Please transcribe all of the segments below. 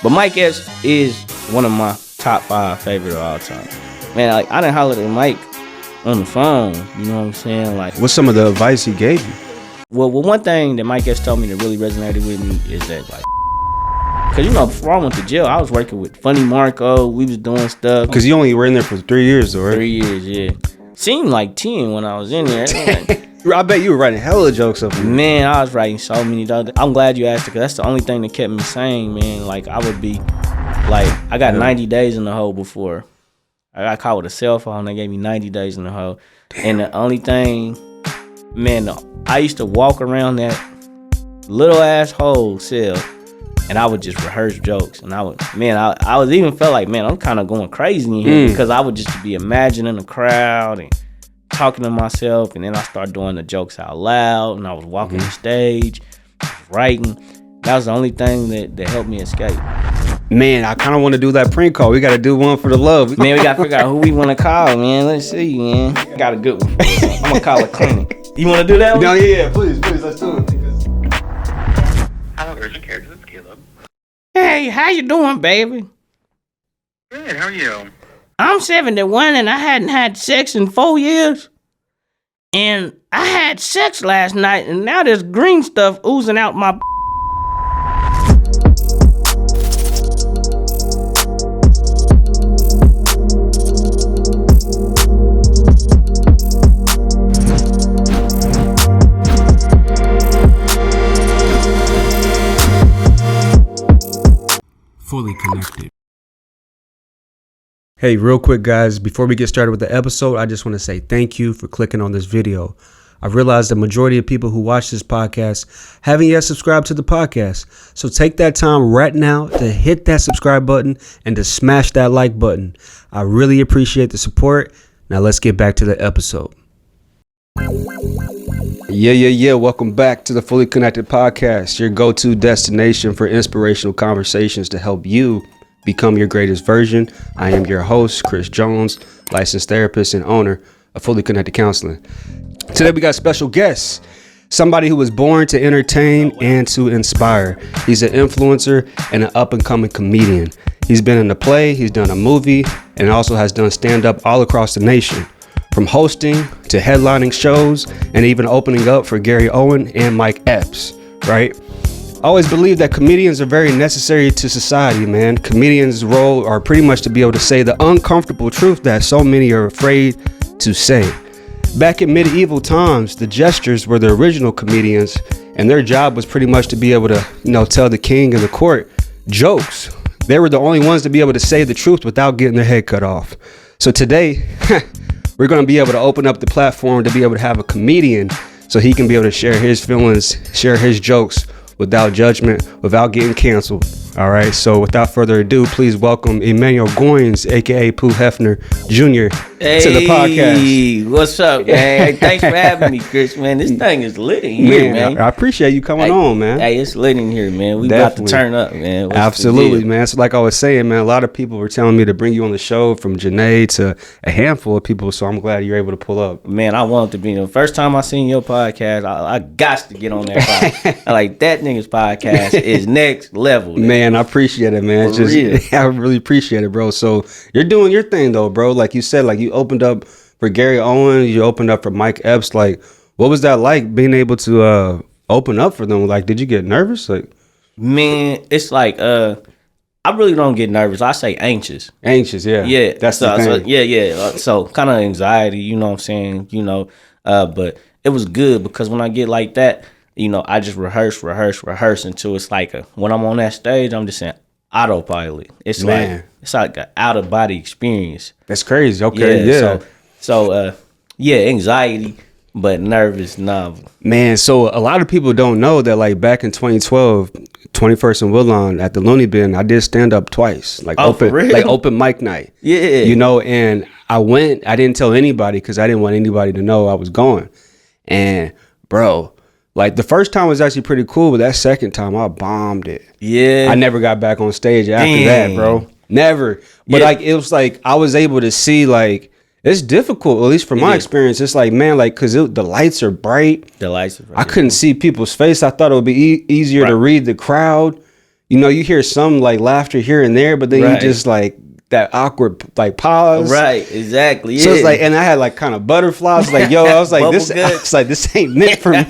But Mike Epps is one of my top 5 favorite of all time. Man, like, I done hollered at Mike on the phone, you know what I'm saying? Like, what's some of the advice he gave you? Well, one thing that Mike Epps told me that really resonated with me is that, like, because, you know, before I went to jail, I was working with Funny Marco. We was doing stuff. Because you only were in there for 3 years, though, right? 3 years, yeah. Seemed like 10 when I was in there. I bet you were writing hella jokes up there. Man, I was writing so many jokes. I'm glad you asked it, because that's the only thing that kept me sane, man. Like, I would be, like, I got 90 days in the hole before. I got caught with a cell phone. They gave me 90 days in the hole. Damn. And the only thing, man, I used to walk around that little ass hole cell, and I would just rehearse jokes. And I was even felt like, man, I'm kind of going crazy in here because I would just be imagining the crowd and talking to myself. And then I started doing the jokes out loud, and I was walking the stage, writing. That was the only thing that helped me escape. Man, I kind of want to do that prank call. We got to do one for the love. Man, we got to figure out who we want to call, man. Let's see, man. I got a good one for us. I'm going to call a clinic. You want to do that one? No, yeah, please, let's do it. Hello, urgent care. This is Caleb. Hey, how you doing, baby? Good, how are you? I'm 71 and I hadn't had sex in 4 years. And I had sex last night, and now there's green stuff oozing out my... Fully connected. Hey, real quick, guys, before we get started with the episode, I just want to say thank you for clicking on this video. I've realized the majority of people who watch this podcast haven't yet subscribed to the podcast. So take that time right now to hit that subscribe button and to smash that like button. I really appreciate the support. Now let's get back to the episode. Yeah. Welcome back to the Fully Connected Podcast, your go-to destination for inspirational conversations to help you become your greatest version. I am your host, Chris Jones, licensed therapist and owner of Fully Connected Counseling. Today we got special guests, somebody who was born to entertain and to inspire. He's an influencer and an up-and-coming comedian. He's been in a play, he's done a movie, and also has done stand-up all across the nation. From hosting to headlining shows and even opening up for Gary Owen and Mike Epps, right? I always believe that comedians are very necessary to society, man. Comedians' role are pretty much to be able to say the uncomfortable truth that so many are afraid to say. Back in medieval times, the jesters were the original comedians, and their job was pretty much to be able to, tell the king and the court jokes. They were the only ones to be able to say the truth without getting their head cut off. So today, we're going to be able to open up the platform to be able to have a comedian so he can be able to share his feelings, share his jokes without judgment, without getting canceled. All right. So without further ado, please welcome Emmanuel Goins, aka Poo Hefner Jr. to the podcast. Hey, what's up, man? Hey, thanks for having me, Chris, man. This thing is lit in here, man. I appreciate you coming on, man. Hey, it's lit in here, man. We Definitely. about to turn up, man. Absolutely, man. So like I was saying, man, a lot of people were telling me to bring you on the show, from Janae to a handful of people. So I'm glad you're able to pull up. Man, I wanted to be. The first time I seen your podcast, I got to get on that podcast. I like that nigga's podcast is next level. Man, I appreciate it, man. I really appreciate it, bro. So you're doing your thing, though, bro. Like you said, like you opened up for Gary Owen, you opened up for Mike Epps. Like, what was that like, being able to open up for them? Like, did you get nervous? Like, man, it's like I really don't get nervous. I say anxious. Anxious, yeah. Yeah, that's the thing. So, yeah. So kind of anxiety, you know what I'm saying? But it was good because when I get like that, I just rehearse until it's like when I'm on that stage, I'm just saying autopilot. It's like an out of body experience. That's crazy. Okay, yeah. So anxiety, but nervous, nah. Man, so a lot of people don't know that, like, back in 2012, 21st and Woodlawn at the Looney Bin, I did stand up twice, like open mic night. Yeah, and I went. I didn't tell anybody because I didn't want anybody to know I was going. And bro, like, the first time was actually pretty cool, but that second time I bombed it. Yeah, I never got back on stage after that, bro. Never. But like, it was like I was able to see, like, it's difficult, at least from my experience. It's like, man, like, because the lights are bright. The lights are bright. I couldn't see people's face. I thought it would be easier to read the crowd. you know, you hear some like laughter here and there, but then you just like that awkward like pause. Right, exactly. So it's like, and I had like kind of butterflies. Like, yo, I was like, this ain't meant for me.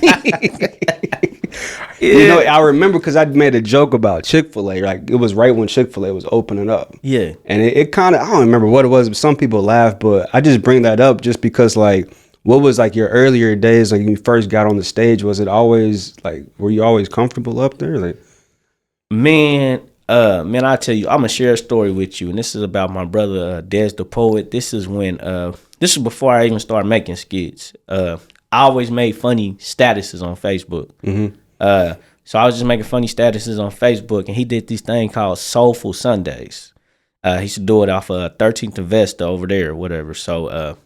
You know, I remember because I made a joke about Chick-fil-A. Like, it was right when Chick-fil-A was opening up. Yeah. And it kind of, I don't remember what it was, but some people laughed. But I just bring that up just because, like, what was like your earlier days, like when you first got on the stage? Was it always like, were you always comfortable up there? Like, man, I tell you, I'm gonna share a story with you, and this is about my brother Des the Poet. This is when this is before I even started making skits. I always made funny statuses on Facebook. So I was just making funny statuses on Facebook, and he did this thing called Soulful Sundays. He used to do it off 13th and Vesta over there or whatever. So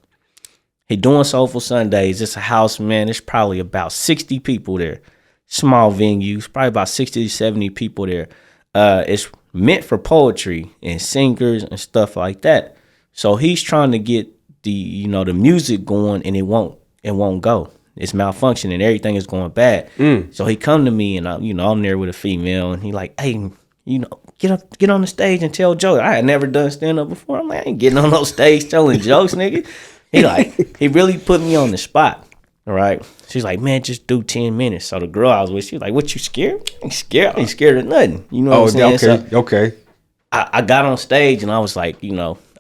he doing Soulful Sundays. It's a house, man. There's probably about 60 people there. Small venues, probably about 60 to 70 people there. It's meant for poetry and singers and stuff like that. So he's trying to get the music going, and it won't go. It's malfunctioning. Everything is going bad. So he come to me, and I'm there with a female, and he like, hey, get on the stage and tell jokes. I had never done stand up before. I'm like, I ain't getting on no stage telling jokes, nigga. He really put me on the spot. All right. She's like, man, just do 10 minutes. So the girl I was with, she was like, what, you scared? I ain't scared of nothing. You know what I'm saying? Okay. I got on stage, and I was like,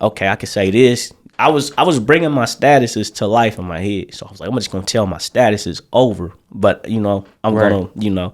okay, I could say this. I was bringing my statuses to life in my head. So I was like, I'm just going to tell my statuses over. But, I'm going to,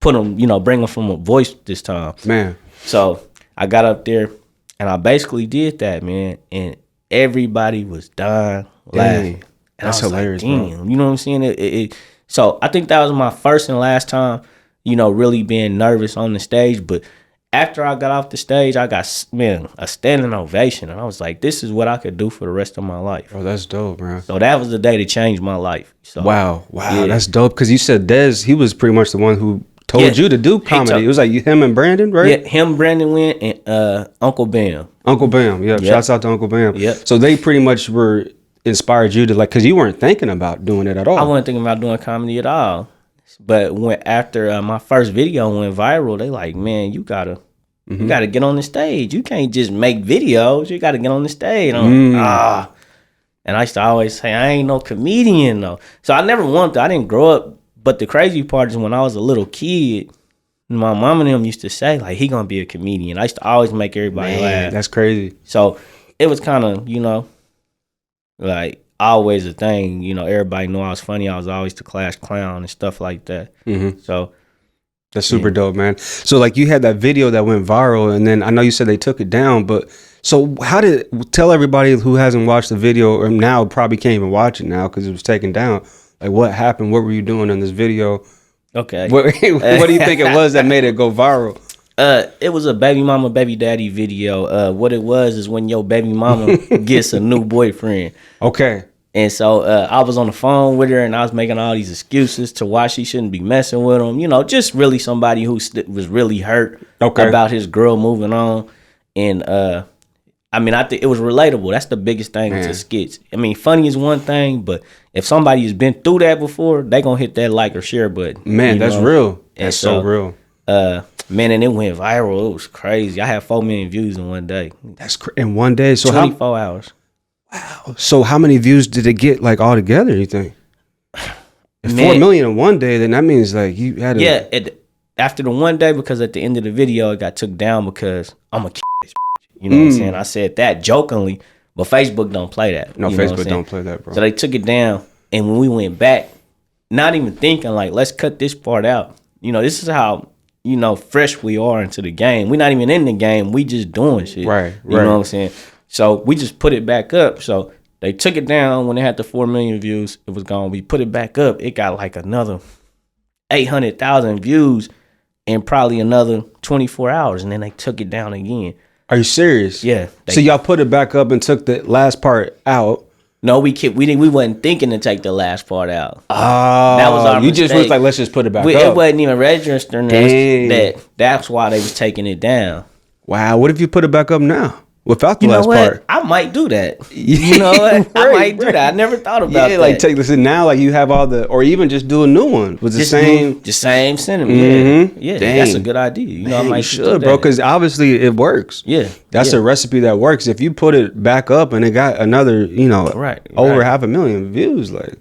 put them, bring them from a voice this time. Man. So I got up there, and I basically did that, man. And everybody was dying laughing. That's hilarious, like, bro. You know what I'm saying? So I think that was my first and last time, really being nervous on the stage. But after I got off the stage, I got, a standing ovation. And I was like, this is what I could do for the rest of my life. Oh, that's dope, man. So that was the day to change my life. So, wow. Yeah. That's dope. Because you said Dez, he was pretty much the one who told you to do comedy. It was like him and Brandon, right? Yeah, him, Brandon went, and Uncle Bam. Uncle Bam, yeah. Shouts out to Uncle Bam. Yeah. So they pretty much were inspired you to, like, because you weren't thinking about doing it at all. I wasn't thinking about doing comedy at all. But after my first video went viral, they like, man, you gotta get on the stage. You can't just make videos. You gotta get on the stage. And and I used to always say, I ain't no comedian though. So I never wanted to. I didn't grow up. But the crazy part is when I was a little kid, my mom and them used to say, like, he gonna be a comedian. I used to always make everybody laugh. That's crazy. So it was kind of, like always a thing. Everybody knew I was funny. I was always the class clown and stuff like that. So that's super dope, man. So like you had that video that went viral, and then I know you said they took it down, but so tell everybody who hasn't watched the video or now probably can't even watch it now because it was taken down. Like, what happened? What were you doing in this video? Okay. What do you think it was that made it go viral? It was a baby mama, baby daddy video. What it was is when your baby mama gets a new boyfriend. Okay. And so I was on the phone with her, and I was making all these excuses to why she shouldn't be messing with him. Just really somebody who was really hurt about his girl moving on. And I think it was relatable. That's the biggest thing to skits. Funny is one thing, but if somebody has been through that before, they gonna hit that like or share button. Man, that's real. That's so real. Man, and it went viral. It was crazy. I had 4 million views in one day. That's in one day. So 24 hours. Wow. So how many views did it get, like, all together, you think? If 4 million in one day, then that means like you had to... Yeah, after the one day, because at the end of the video it got took down because I'm a this bitch. You know what I'm saying? I said that jokingly, but Facebook don't play that. No, Facebook don't play that, bro. So they took it down, and when we went back, not even thinking like, let's cut this part out. This is how fresh we are into the game. We're not even in the game. We just doing shit. Right. You know what I'm saying? So we just put it back up. So they took it down when they had the 4 million views. It was gone. We put it back up. It got like another 800,000 views in probably another 24 hours. And then they took it down again. Are you serious? Yeah. So y'all put it back up and took the last part out. No, we wasn't thinking to take the last part out. Oh, that was our mistake. Just was like, let's just put it back up. It wasn't even registering us that's why they was taking it down. Wow, what if you put it back up now? Without the You know last what? part. I might do that. You know what? I might do that. I never thought about that. Yeah, like listen now, like you have all the, or even just do a new one with the same sentiment. Yeah, that's a good idea. You know, I might you just should, do that. bro, because obviously it works. Yeah, that's a recipe that works. If you put it back up and it got another, over 500,000 views, like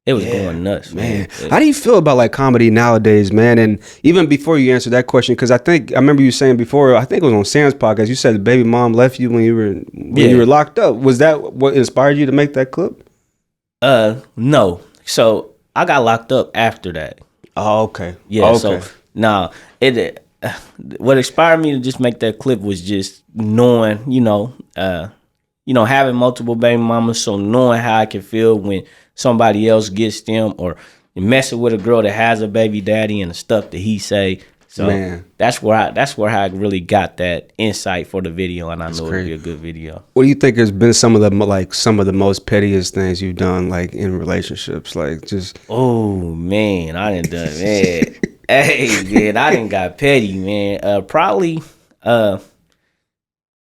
it was going nuts, man. How do you feel about like comedy nowadays, man? And even before you answer that question, because I remember you saying before, I think it was on Sam's podcast, you said the baby mom left you when you were locked up. Was that what inspired you to make that clip? No. So I got locked up after that. Oh, okay. Yeah. Okay. So what inspired me to just make that clip was just knowing, having multiple baby mamas. So knowing how I can feel when somebody else gets them, or messing with a girl that has a baby daddy and the stuff that he say. So that's where I really got that insight for the video, and I knew it'd be a good video. What do you think has been some of the most pettiest things you've done, like in relationships, like just? Oh man, I done man. Hey man, I done got petty, man. Probably.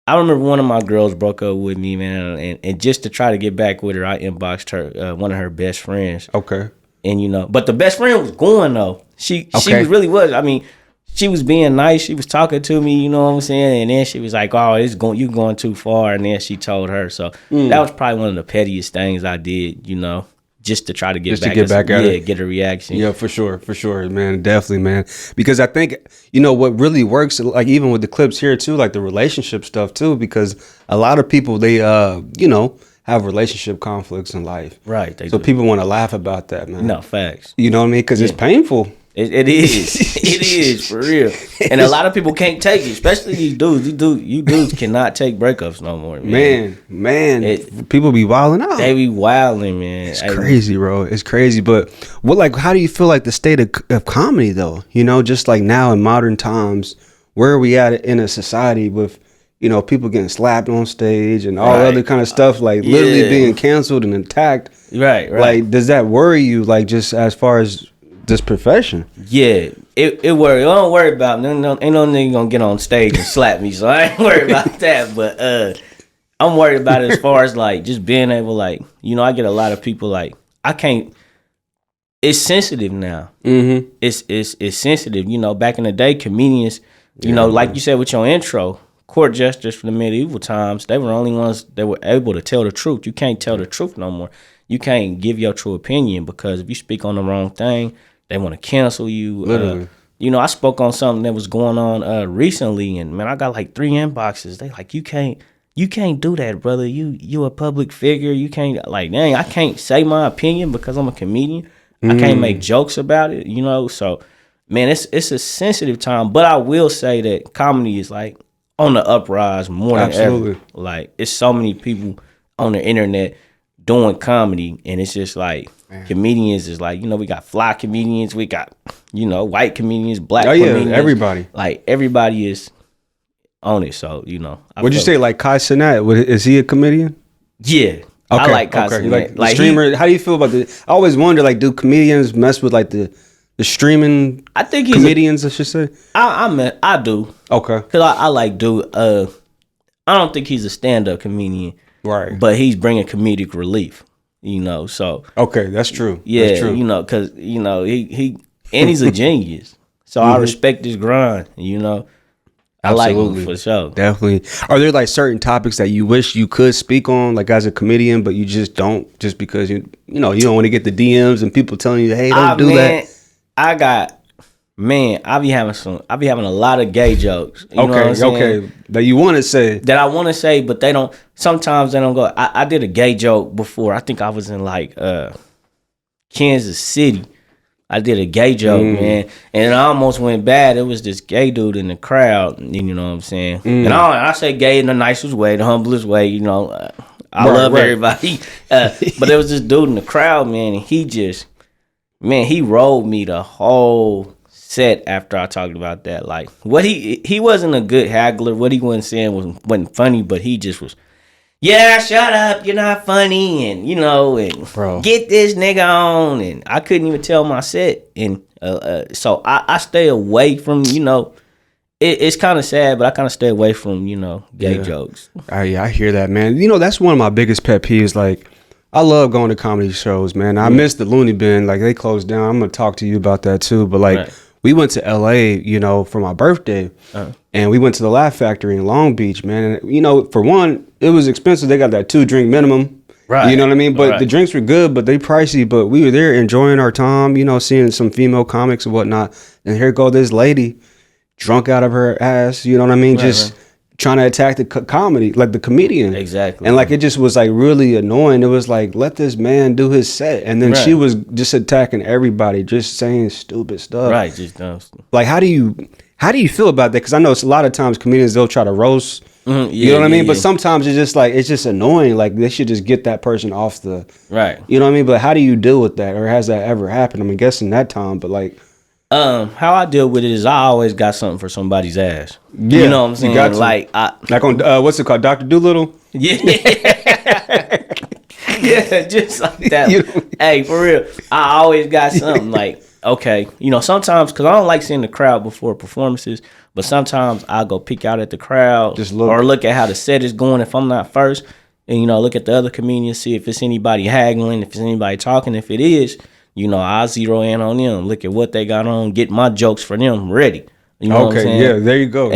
I remember one of my girls broke up with me, man, and just to try to get back with her, I inboxed her, one of her best friends. Okay. And but the best friend was going though. She really was. I mean, she was being nice. She was talking to me, you know what I'm saying? And then she was like, "Oh, you're going too far." And then she told her. So that was probably one of the pettiest things I did, just to try to get back at her. Get a reaction. Yeah, for sure, man, definitely, man. Because I think what really works, like even with the clips here too, like the relationship stuff too. Because a lot of people they have relationship conflicts in life, right? So people want to laugh about that, man. No facts. You know what I mean? Because it's painful. It is. It is for real. And a lot of people can't take it, especially these dudes. You dudes cannot take breakups no more, man. People be wilding out. They be wilding, man. It's crazy, bro. It's crazy. But how do you feel like the state of comedy though? Just like now in modern times, where are we at in a society with people getting slapped on stage and all other kind of stuff, like literally being canceled and attacked. Right. Like, does that worry you? Like, just as far as this profession? Yeah, it worry. I don't worry about ain't no nigga gonna get on stage and slap me, so I ain't worried about that. But I'm worried about it as far as like just being able, like, I get a lot of people like I can't. It's sensitive now. Mm-hmm. It's sensitive. Back in the day, comedians, like you said with your intro, court jesters from the medieval times, they were the only ones that were able to tell the truth. You can't tell the truth no more. You can't give your true opinion, because if you speak on the wrong thing, they want to cancel you. Literally. I spoke on something that was going on recently, and man, I got like 3 inboxes. They like, you can't do that, brother. You a public figure. You can't, like, dang, I can't say my opinion because I'm a comedian. I can't make jokes about it, So, man, it's a sensitive time. But I will say that comedy is like on the uprise more than ever. Like, it's so many people on the internet doing comedy, and it's just like, comedians is like, we got fly comedians, we got, white comedians, black comedians. Everybody. Like, everybody is on it, so, Would you say, like, Kai Cenat, is he a comedian? Yeah. Okay, I like Kai Cenat. Like streamer, how do you feel about I always wonder, like, do comedians mess with, like, the streaming I think he's comedians, I should say? I do. Okay. Because I like dude. I don't think he's a stand-up comedian. Right. But he's bringing comedic relief, so. Okay, that's true. Yeah, that's true. Because, he and he's a genius. So I respect his grind, I like him for sure. Definitely. Are there like certain topics that you wish you could speak on, like as a comedian, but you just don't, just because you don't want to get the DMs and people telling you, hey, don't do that? I be having a lot of gay jokes. Okay. That you want to say. That I want to say, but sometimes they don't go. I did a gay joke before. I think I was in like Kansas City. I did a gay joke, man, and it almost went bad. It was this gay dude in the crowd, you know what I'm saying? And I say gay in the nicest way, the humblest way, I love everybody. But there was this dude in the crowd, man, and he rolled me the whole set after I talked about that. Like, what he wasn't a good haggler. What he wasn't saying wasn't funny, but he just was, yeah, shut up, you're not funny, and and get this nigga on, and I couldn't even tell my set, and so I stay away from it's kind of sad, but I kind of stay away from gay jokes. Yeah, I hear that, man. That's one of my biggest pet peeves. Like, I love going to comedy shows, man. I miss the Looney Bin. Like, they closed down. I'm gonna talk to you about that too. But like, we went to LA, for my birthday, and we went to the Laugh Factory in Long Beach, man. And for one, it was expensive. They got that 2-drink minimum. Right. You know what I mean? But the drinks were good, but they pricey. But we were there enjoying our time, seeing some female comics and whatnot. And here go this lady, drunk out of her ass, you know what I mean? Just trying to attack the comedy, like the comedian. Exactly. And like, it just was like really annoying. It was like, let this man do his set. And then she was just attacking everybody, just saying stupid stuff. Right, just dumb stuff. Like, how do you feel about that? Because I know it's a lot of times comedians, they'll try to roast. You know what I mean? But sometimes it's just annoying. Like, they should just get that person off the... Right. You know what I mean? But how do you deal with that? Or has that ever happened? I'm guessing that time, but like... how I deal with it is I always got something for somebody's ass. Yeah, you know what I'm saying? Like on what's it called, Dr. Doolittle? Yeah, yeah, just like that. Hey, for real, I always got something. Like, okay, sometimes because I don't like seeing the crowd before performances, but sometimes I go peek out at the crowd or look at how the set is going if I'm not first, and look at the other comedians, see if it's anybody haggling, if it's anybody talking. If it is, I'll zero in on them, look at what they got on, get my jokes for them ready. You know what I'm saying? Yeah, there you go.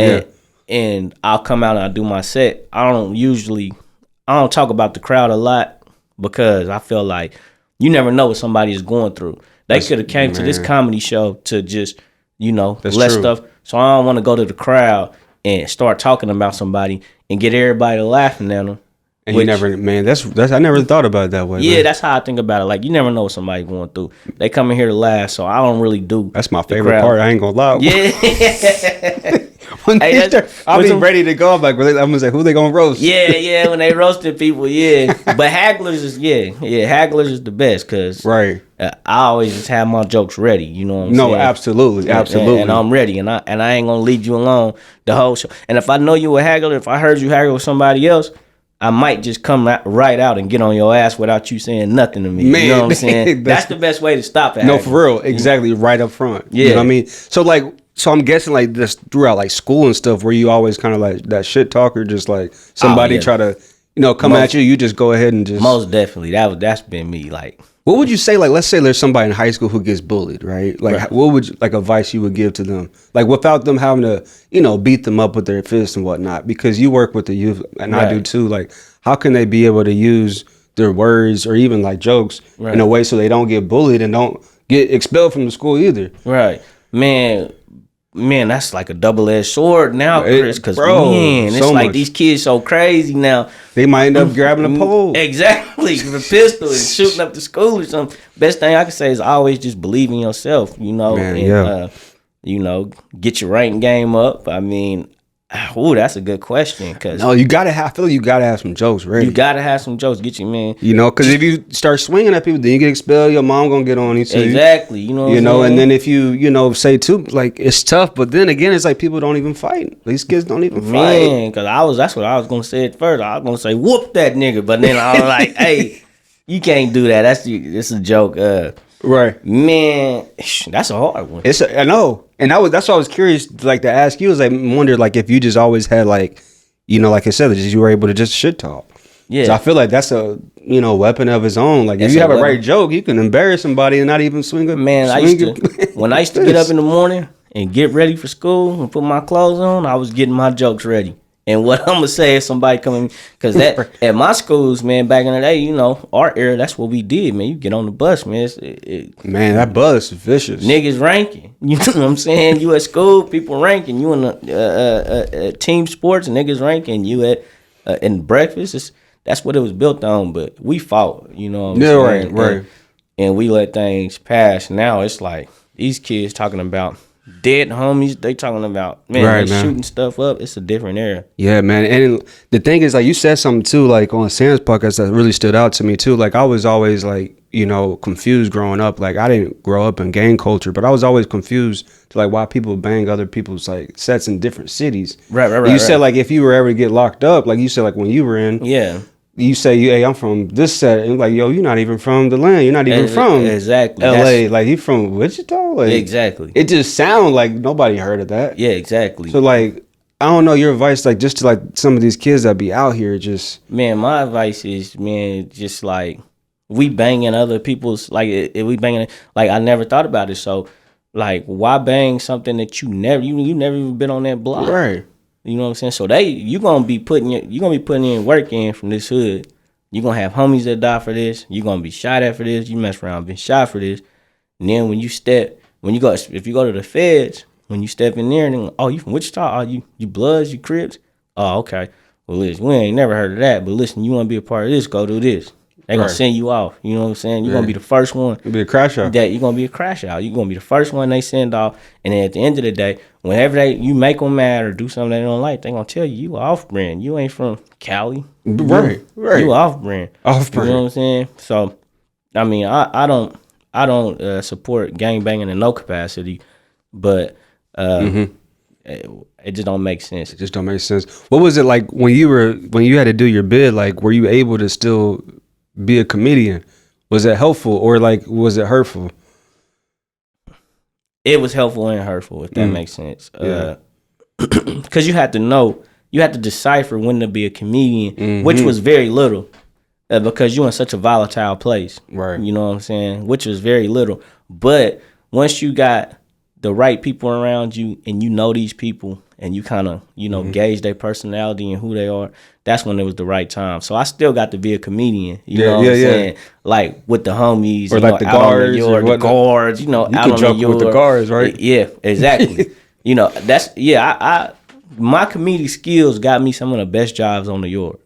And I'll come out and I do my set. I don't talk about the crowd a lot because I feel like you never know what somebody is going through. They could have came to this comedy show to just, less stuff. So I don't want to go to the crowd and start talking about somebody and get everybody laughing at them. And you never, man, that's I never thought about it that way. Yeah, man. That's how I think about it. Like, you never know what somebody's going through. They come in here to laugh, so I don't really do. That's my favorite part. I ain't gonna lie. Yeah. I'll be ready to go. I'm like, I'm gonna say, who they gonna roast? Yeah. When they roasted people, yeah. But hagglers is hagglers is the best because I always just have my jokes ready. You know what I'm saying? No, absolutely. And I'm ready, and I ain't gonna lead you along the whole show. And if I know you a haggler, if I heard you haggle with somebody else, I might just come right out and get on your ass without you saying nothing to me. Man, you know what I'm saying? That's the best way to stop it. No, for real. Exactly. Right up front. Yeah. You know what I mean? So I'm guessing like this throughout like school and stuff, where you always kind of like that shit talker, just like somebody try to, come at you, you just go ahead and just. Most definitely. That's been me. Like, what would you say? Like, let's say there's somebody in high school who gets bullied, right? Like, what would advice you would give to them? Like, without them having to, beat them up with their fists and whatnot, because you work with the youth and I do too. Like, how can they be able to use their words or even like jokes in a way so they don't get bullied and don't get expelled from the school either? Right. Man, that's like a double-edged sword now, Chris, because, it's so like much. These kids so crazy now. They might end up grabbing a pole. Exactly. With a pistol and shooting up the school or something. Best thing I can say is always just believe in yourself, get your rank game up. I mean, that's a good question. Cause no, I feel like you gotta have some jokes ready. You gotta have some jokes. Get you, man. Because if you start swinging at people, then you get expelled. Your mom gonna get on you too. Exactly. And then if you, say too, like, it's tough. But then again, it's like people don't even fight. These kids don't even fight. Man, because that's what I was gonna say at first. I was gonna say whoop that nigga, but then I was like, hey, you can't do that. It's a joke. Right, man, that's a hard one. I know. And that's why I was curious, like, to ask you. I wondered, like, if you just always had, like, like I said, you were able to just shit talk. Yeah. So I feel like that's a weapon of its own. Like, if you have a right joke, you can embarrass somebody and not even swing a man. When I used to get up in the morning and get ready for school and put my clothes on, I was getting my jokes ready. And what I'm gonna say if somebody coming, because that at my schools, man, back in the day, our era, that's what we did, man. You get on the bus, man. Man, that bus is vicious. Niggas ranking, you know what I'm saying? You at school, people ranking. You in the team sports, niggas ranking. You at in breakfast. That's what it was built on. But we fought, you know what I'm saying? Right. And we let things pass. Now it's like these kids talking about dead homies, they talking about shooting stuff up. It's a different era. Yeah, man. And the thing is, like, you said something too, like on Sam's podcast that really stood out to me too. Like, I was always like, confused growing up. Like, I didn't grow up in gang culture, but I was always confused to like why people bang other people's like sets in different cities. Right. You said like if you were ever to get locked up, like you said, like when you were in, you say, hey, I'm from this set, and like, yo, you're not even from the land. You're not even from exactly LA. Like, you from Wichita? Like, exactly. It just sounds like nobody heard of that. Yeah, exactly. So like, I don't know your advice, like just to like some of these kids that be out here just. Man, my advice is, man, just like we banging other people's, like if we banging, like I never thought about it. So like, why bang something that you never even been on that block? Right. You know what I'm saying? So you gonna be putting in work in from this hood. You gonna have homies that die for this. You gonna be shot at for this. You mess around, been shot for this. And then if you go to the feds, when you step in there, and then, oh, you from Wichita? Oh, you Bloods, you Crips? Oh, okay. Well, listen, we ain't never heard of that. But listen, you want to be a part of this? Go do this. They gonna send you off. You know what I'm saying? You're gonna be the first one. You'll be a crash out. You're gonna be a crash out. You're gonna be the first one they send off. And then at the end of the day, whenever you make them mad or do something they don't like, they gonna tell you off brand. You ain't from Cali. Right. You off brand. Off brand. You know what I'm saying? So, I mean, I don't support gang banging in no capacity, but it just don't make sense. It just don't make sense. What was it like when you had to do your bid? Like, were you able to still be a comedian? Was it helpful or like was it hurtful? It was helpful and hurtful, if that makes sense. Yeah. Because you had to decipher when to be a comedian, which was very little, because you're in such a volatile place. Right. You know what I'm saying? Which was very little. But once you got the right people around you and you know these people and you kind of, gauge their personality and who they are, that's when it was the right time. So I still got to be a comedian, you know what I'm saying? Like with the homies. Or like the guards. The guards, you out can on joke the yard. with the guards, right? Yeah, exactly. My comedic skills got me some of the best jobs on the yard.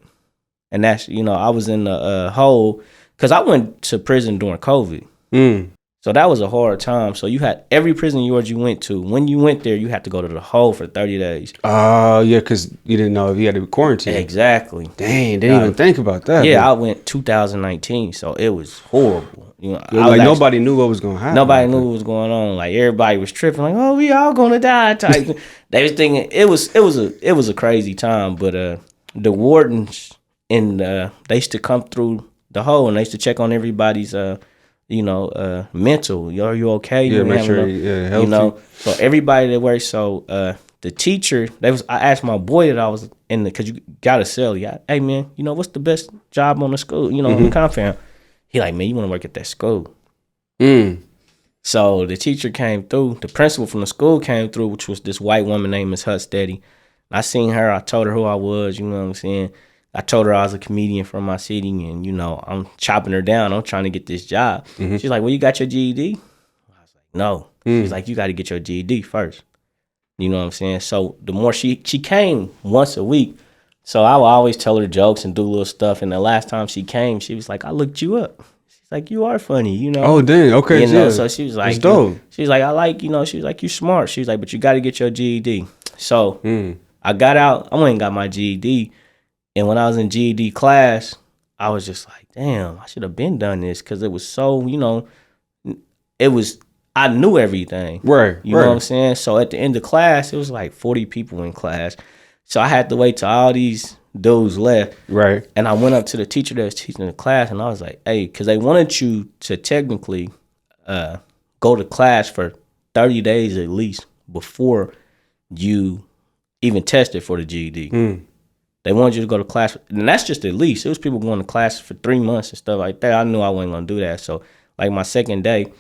And that's, I was in the hole, because I went to prison during COVID. So that was a hard time. So you had every prison yard you went to. When you went there, you had to go to the hole for 30 days. Oh, yeah, because you didn't know if you had to be quarantined. Exactly. Dang, didn't even think about that. Yeah, man. I went 2019, so it was horrible. Nobody knew what was going to happen. Nobody knew what was going on. Like everybody was tripping, like, oh, we all gonna die type. They was thinking it was a crazy time. But the wardens they used to come through the hole and they used to check on everybody's mental. Are you okay? Yeah, make sure healthy. So everybody that works. So the teacher, I asked my boy that I was in because you got a cell. Yeah, hey man, what's the best job on the school? On the confound. He like, man, you want to work at that school? So the teacher came through. The principal from the school came through, which was this white woman named Miss Hutsteady. I seen her. I told her who I was. You know what I'm saying? I told her I was a comedian from my city, and I'm chopping her down. I'm trying to get this job. She's like, "Well, you got your GED?" I was like, "No." She's like, "You got to get your GED first." You know what I'm saying? So the more she came once a week, so I would always tell her jokes and do little stuff. And the last time she came, she was like, "I looked you up." She's like, "You are funny, Oh, dang. Okay. So she was like, that's dope. She was like, "I like, she was like, you smart." She was like, "But you got to get your GED." So I got out. I went and got my GED. And when I was in GED class, I was just like, damn, I should have been done this, because it was so, I knew everything. Right. You know what I'm saying? So at the end of class, it was like 40 people in class. So I had to wait till all these dudes left. Right. And I went up to the teacher that was teaching the class, and I was like, hey, because they wanted you to technically go to class for 30 days at least before you even tested for the GED. They wanted you to go to class, and that's just at least. It was people going to class for 3 months and stuff like that. I knew I wasn't going to do that. So, like, my second day,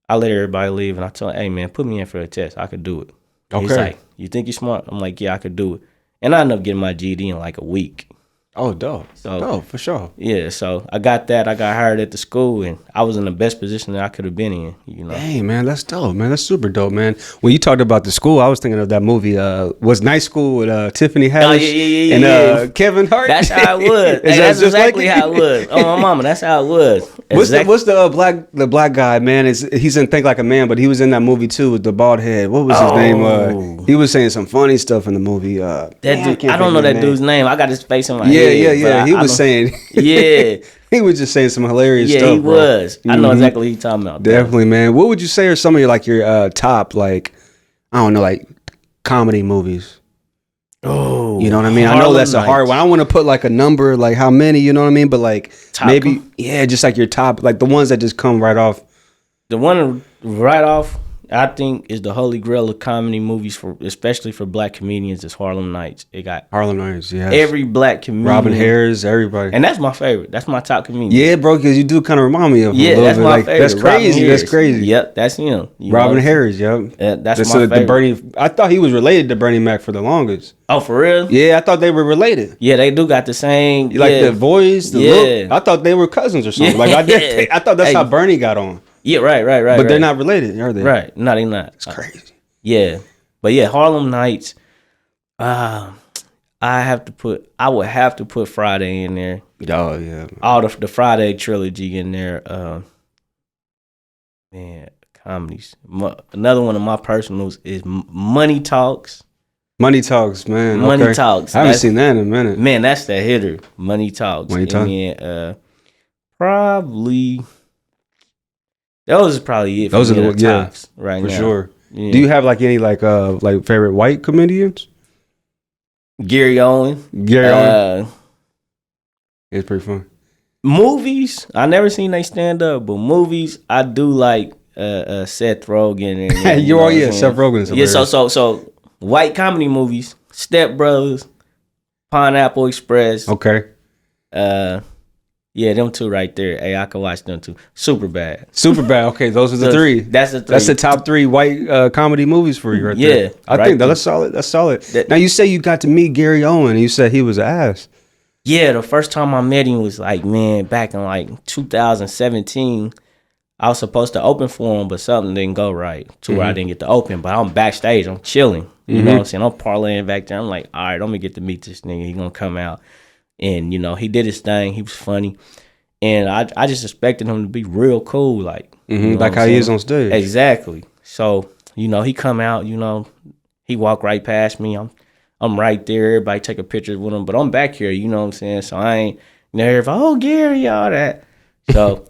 I let everybody leave, and I told them, hey, man, put me in for a test. I could do it. Okay. He's like, you think you're smart? I'm like, yeah, I could do it. And I ended up getting my GED in like a week. Oh, dope. So, for sure. Yeah, so I got that. I got hired at the school, and I was in the best position that I could have been in, Hey, man, that's dope, man. That's super dope, man. When you talked about the school, I was thinking of that movie, was Night School with Tiffany Haddish and Kevin Hart. That's how it was. That's exactly how it was. Oh, my mama, that's how it was. What's the black guy, man? He's in Think Like a Man, but he was in that movie, too, with the bald head. What was his name? He was saying some funny stuff in the movie. I don't know that dude's name. I got his face in my head. Yeah. He was saying. Yeah. He was just saying some hilarious stuff. Yeah, he was. I know exactly what you're talking about. Definitely, man. What would you say are some of your top, like, I don't know, like comedy movies? Oh, You know what I mean? I know Harlem that's a hard Nights. one. I want to put like a number, like how many, you know what I mean? But like Top maybe, them? yeah, just like your top, like the ones that just come right off. The one right off, I think, is the holy grail of comedy movies for, especially for black comedians, is Harlem Nights. It got Harlem Nights, yeah. every black comedian. Robin Harris, everybody. And that's my favorite. That's my top comedian. Yeah, bro, because you do kind of remind me of him a little that's bit. my Like, favorite. that's crazy. Robin That's Harris. crazy. Yep, that's him. You Robin know? Harris, yep. That's Just my the favorite. Bernie. I thought he was related to Bernie Mac for the longest. Oh, for real? Yeah, I thought they were related. Yeah, they do got the same. Like the voice, the look. I thought they were cousins or something. Like I thought that's how Bernie got on. Yeah, right. But they're not related, are they? Right. No, they not. It's crazy. Yeah. But yeah, Harlem Nights. I would have to put Friday in there. Oh yeah. All the Friday trilogy in there. Man, comedies. Another one of my personals is Money Talks. Money Talks, man. Money Okay. Talks. I haven't seen that in a minute. Man, that's the hitter. Money Talks. Money Talks. And then, probably those is probably it. For Those me, are the tops right for now. sure. Yeah. Do you have like any like favorite white comedians? Gary Owen. Gary Owen. It's pretty fun. Movies, I never seen they stand up, but movies, I do like Seth Rogen and Seth Rogen is hilarious. yeah. So white comedy movies, Step Brothers, Pineapple Express. Okay. Yeah, them two right there. Hey, I can watch them two. Superbad. Okay, those are the three. That's the three. That's the top three white comedy movies for you right there. Yeah, I right think there. that's solid. That's solid. Now you say you got to meet Gary Owen and you said he was an ass. Yeah, the first time I met him was like, man, back in like 2017. I was supposed to open for him, but something didn't go right to where I didn't get to open. But I'm backstage, I'm chilling. You know what I'm saying? I'm parlaying back there. I'm like, all right, I'm gonna get to meet this nigga. He gonna come out. And, you know, he did his thing. He was funny. And I just expected him to be real cool, like you know like how he is on stage. Exactly. So, you know, he come out, you know, he walked right past me. I'm right there. Everybody take a picture with him, but I'm back here, you know what I'm saying? So I ain't, you know, everybody, oh, Gary, all that. So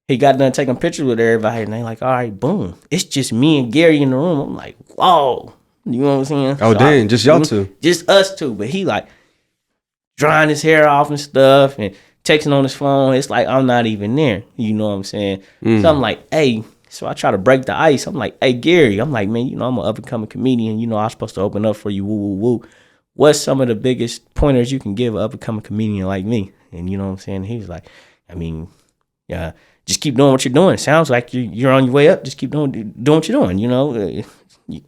he got done taking pictures with everybody, and they like, all right, boom. It's just me and Gary in the room. I'm like, whoa. You know what I'm saying? Oh, so dang, just y'all two. Just us two. But he like drying his hair off and stuff and texting on his phone. It's like I'm not even there. You know what I'm saying? So I'm like, hey. So I try to break the ice. I'm like, hey, Gary. I'm like, man, you know, I'm an up-and-coming comedian. You know, I'm supposed to open up for you. Woo, woo, woo. What's some of the biggest pointers you can give an up-and-coming comedian like me? And you know what I'm saying? He was like, I mean, yeah, just keep doing what you're doing. It sounds like you're on your way up. Just keep doing what you're doing, you know?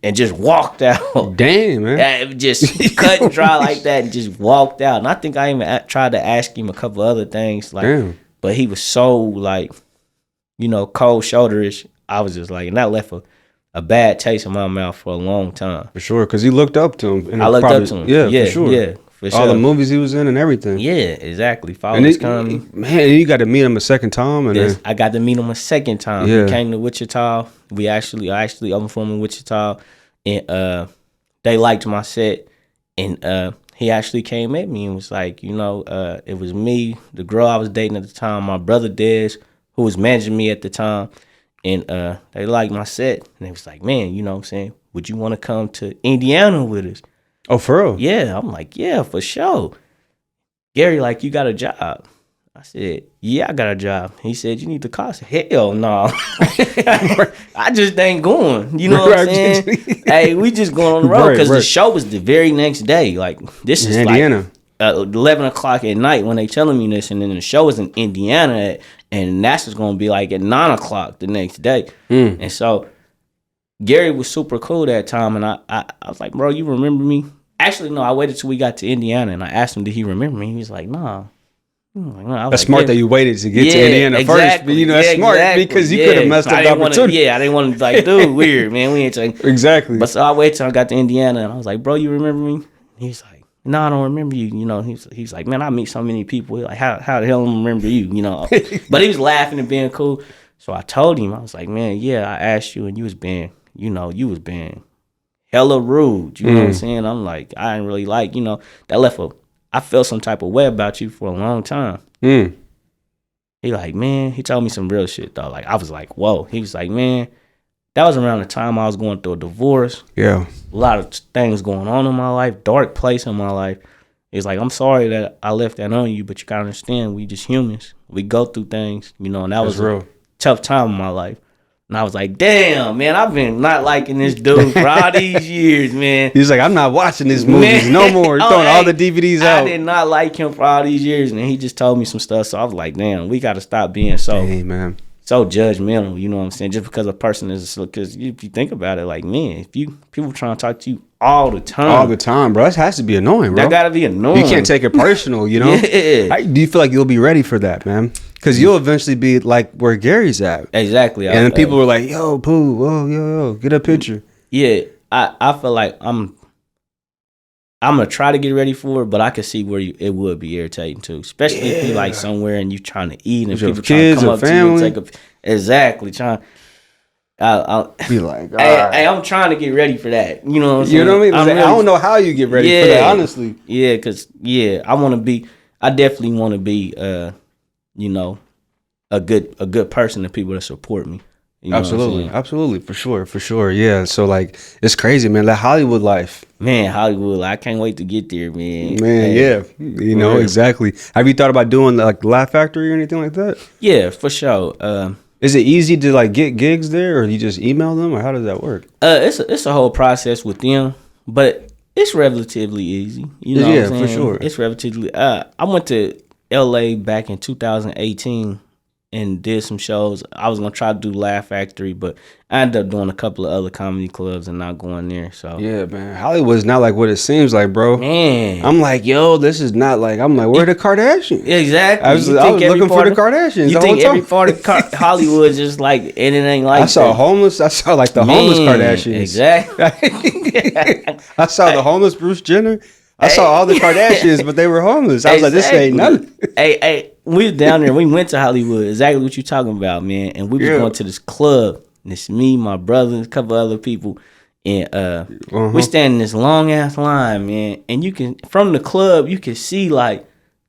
And just walked out. Damn, man. Just cut and dry like that and just walked out. And I think I even tried to ask him a couple other things. Like, Damn. But he was so, like, you know, cold shoulderish. I was just like, and that left a bad taste in my mouth for a long time. For sure, because you looked up to him. And I looked up to him. Yeah, for sure. Yeah, for sure. All the movies he was in and everything. Yeah, exactly. Follow his comedy. Man, you got to meet him a second time. And then, I got to meet him a second time. Yeah. He came to Wichita. I actually opened for him in Wichita. And they liked my set. And he actually came at me and was like, you know, it was me, the girl I was dating at the time, my brother Dez, who was managing me at the time. And they liked my set. And they was like, man, you know what I'm saying? Would you want to come to Indiana with us? oh, for real? Yeah. I'm like, yeah, for sure. Gary, like, you got a job? I said, yeah, I got a job. He said, you need the car? I said, hell no. I just ain't going. You know what I'm saying? Hey, we just going on the road because the show was the very next day. Like, this is Indiana. Like 11 o'clock at night when they telling me this. And then the show is in Indiana and that's just going to be like at 9 o'clock the next day. And so Gary was super cool that time. And I was like, bro, you remember me? Actually, no, I waited till we got to Indiana and I asked him, did he remember me? He was like, nah. That's smart that you waited to get to Indiana first. But, you know, that's smart because you could have messed up the opportunity. I didn't want to like, dude, weird, man. We ain't talking. Exactly. But so I waited till I got to Indiana and I was like, bro, you remember me? He's like, no, I don't remember you. You know, he's like, man, I meet so many people. Like, how the hell do I remember you? You know, but he was laughing and being cool. So I told him, I was like, man, yeah, I asked you and you was being hella rude. You know what I'm saying? I'm like, I didn't really like, you know, that left I felt some type of way about you for a long time. He like, man, he told me some real shit though. Like, I was like, whoa. He was like, man, that was around the time I was going through a divorce. Yeah. A lot of things going on in my life, dark place in my life. It's like, I'm sorry that I left that on you, but you gotta understand, we just humans. We go through things, you know, and that was real. a tough time in my life. And I was like, damn, man, I've been not liking this dude for all these years, man. He's like, I'm not watching these movies no more. Throwing all the DVDs out. I did not like him for all these years, and he just told me some stuff. So I was like, damn, we got to stop being so judgmental. You know what I'm saying? Just because a person is, because if you think about it, like, man, if people trying to talk to you all the time, bro, that has to be annoying, bro. That gotta be annoying. You can't take it personal, you know. Yeah. Do you feel like you'll be ready for that, man? Because you'll eventually be like where Gary's at. Exactly. And then people were like, yo, Pooh, whoa, yo, get a picture. Yeah, I feel like I'm gonna try to get ready for it, but I can see where it would be irritating too, especially if you like somewhere and you trying to eat and people trying to come up family. to you and take a exactly trying. I'll be like, hey, I'm trying to get ready for that. You know what I'm saying? You know what I mean? Really, I don't know how you get ready for that, honestly. Yeah, because I definitely want to be, you know, a good person to people that support me. You know absolutely, for sure, yeah. So like, it's crazy, man. That Hollywood life, man. Hollywood, I can't wait to get there, man. Yeah, you know exactly. Have you thought about doing like Laugh Factory or anything like that? Yeah, for sure. Is it easy to like get gigs there, or you just email them, or how does that work? It's a whole process with them, but it's relatively easy. You know, yeah, for sure. It's relatively. I went to LA back in 2018 and did some shows. I was gonna try to do Laugh Factory, but I ended up doing a couple of other comedy clubs and not going there. So yeah, man, Hollywood's not like what it seems like, bro. Man, I'm like, yo, this is not like. I'm like, where the Kardashians? Exactly. I was looking for the Kardashians. You think every part of Hollywood just like, and it ain't like. I saw homeless Kardashians. Exactly. I saw the homeless Bruce Jenner. I saw all the Kardashians, but they were homeless. I was like, this ain't nothing. Hey, we was down there. We went to Hollywood. Exactly what you talking about, man. And we was going to this club. And it's me, my brother, and a couple other people. And we stand in this long ass line, man. And you can, from the club, you can see like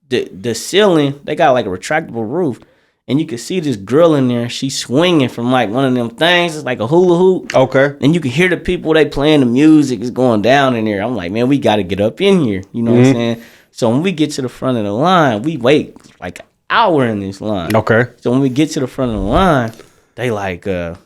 the ceiling. They got like a retractable roof. And you can see this girl in there. She's swinging from like one of them things. It's like a hula hoop. Okay. And you can hear the people, they playing the music. It's going down in there. I'm like, man, we got to get up in here. You know what I'm saying? So when we get to the front of the line, we wait like an hour in this line. Okay. So when we get to the front of the line, they like, it's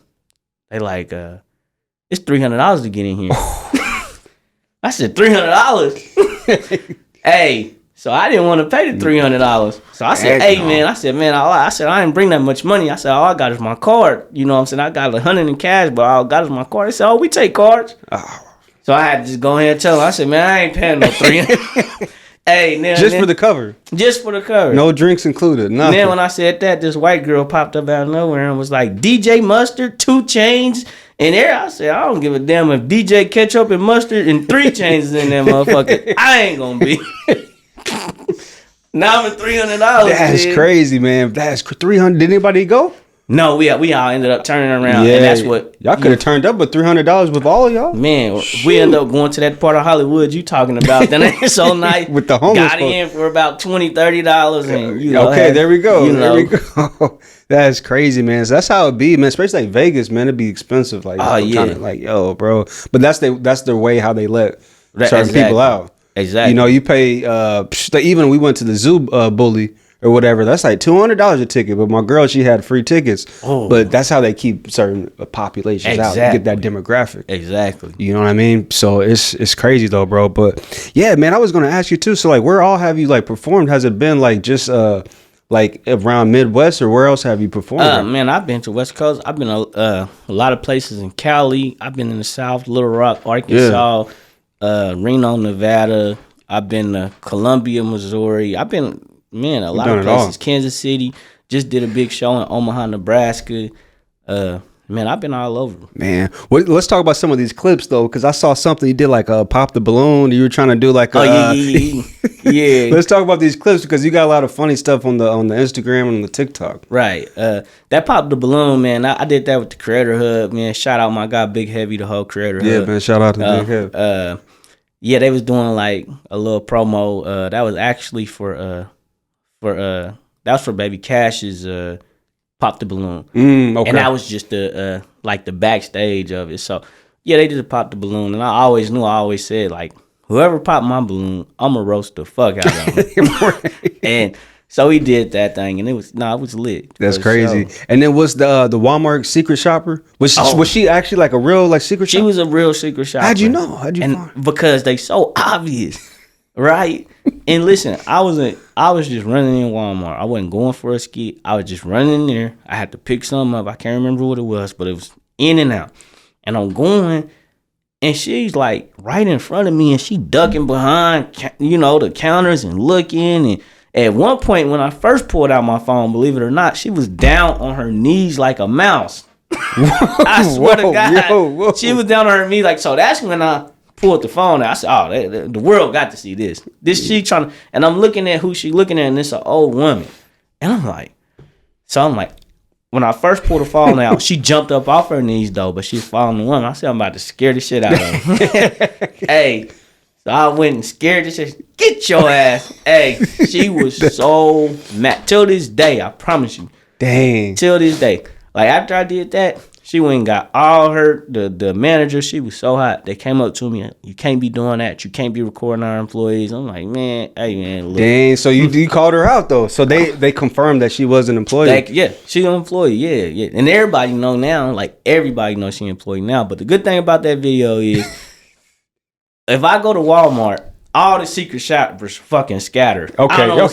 $300 to get in here. I said, $300? Hey. So I didn't want to pay the $300. So I said, hey, man. I said, I didn't bring that much money. I said, all I got is my card. You know what I'm saying? I got $100 in cash, but all I got is my card. They said, oh, we take cards. Oh. So I had to just go ahead and tell them. I said, man, I ain't paying no $300. Hey, for the cover. Just for the cover. No drinks included. Nothing. Then when I said that, this white girl popped up out of nowhere and was like, DJ Mustard, 2 Chainz. And there I said, I don't give a damn if DJ Ketchup and Mustard and 3 Chainz is in that motherfucker. I ain't going to be. Now I'm at $300. That's crazy, man. That's $300. Did anybody go? No, we all ended up turning around, and that's what y'all could have turned up with $300 with all of y'all. Man, we ended up going to that part of Hollywood you talking about. Then ain't so nice. With the homeless got in for about $20-$30, and you know. Okay, there we go. There we go. That's crazy, man. So that's how it be, man. Especially like Vegas, man. It'd be expensive. Like, kinda like, yo, bro. But that's the way how they let certain people out. Exactly. You know, you pay. Even we went to the zoo bully or whatever. That's like $200 a ticket. But my girl, she had free tickets. Oh. But that's how they keep certain populations out. You get that demographic. Exactly. You know what I mean? So it's crazy though, bro. But yeah, man, I was gonna ask you too. So like, where all have you like performed? Has it been like just like around Midwest, or where else have you performed? Man, I've been to West Coast. I've been a lot of places in Cali. I've been in the South, Little Rock, Arkansas. Yeah. Reno, Nevada. I've been to Columbia, Missouri. I've been, man, a lot of places. Kansas City. Just did a big show in Omaha, Nebraska. Man, I've been all over. Man, let's talk about some of these clips though, because I saw something you did like pop the balloon. You were trying to do like yeah. Let's talk about these clips because you got a lot of funny stuff on the Instagram and the TikTok. Right. That pop the balloon, man. I did that with the Creator Hub, man. Shout out my guy Big Heavy, the whole Creator Hub. Yeah, man. Shout out to Big Heavy. Yeah, they was doing like a little promo. That was actually for that was for Baby Cash's Pop the Balloon. Okay. And that was just the like the backstage of it. So yeah, they just popped the balloon, and I always said like, whoever popped my balloon, I'ma roast the fuck out of him. And so he did that thing, and it was lit. That's crazy. Sure. And then what's the Walmart secret shopper? Was she actually like a real like secret shopper? She was a real secret shopper. How'd you know? How'd you find? Because they so obvious, right? And listen, I was just running in Walmart. I wasn't going for a skit. I was just running in there. I had to pick something up. I can't remember what it was, but it was in and out. And I'm going, and she's like right in front of me, and she ducking behind, the counters and looking. And at one point, when I first pulled out my phone, believe it or not, she was down on her knees like a mouse. I swear to God, she was down on her knees like so. That's when I pulled the phone out. I said, "Oh, the world got to see this. This she trying to," and I'm looking at who she looking at, and it's an old woman, and I'm like, when I first pulled the phone out, she jumped up off her knees though, but she's following the woman. I said, I'm about to scare the shit out of her. Hey, so I went and scared the shit. Get your ass. Hey, she was so mad. Till this day, I promise you. Dang. Till this day. Like after I did that, she went and got all the manager. She was so hot. They came up to me. You can't be doing that. You can't be recording our employees. I'm like, man, hey man. Look. Dang. So you called her out though. So they confirmed that she was an employee. Yeah, she's an employee. Yeah. And everybody know now. Like everybody knows she's an employee now. But the good thing about that video is, if I go to Walmart, all the secret shoppers fucking scattered. Okay. I don't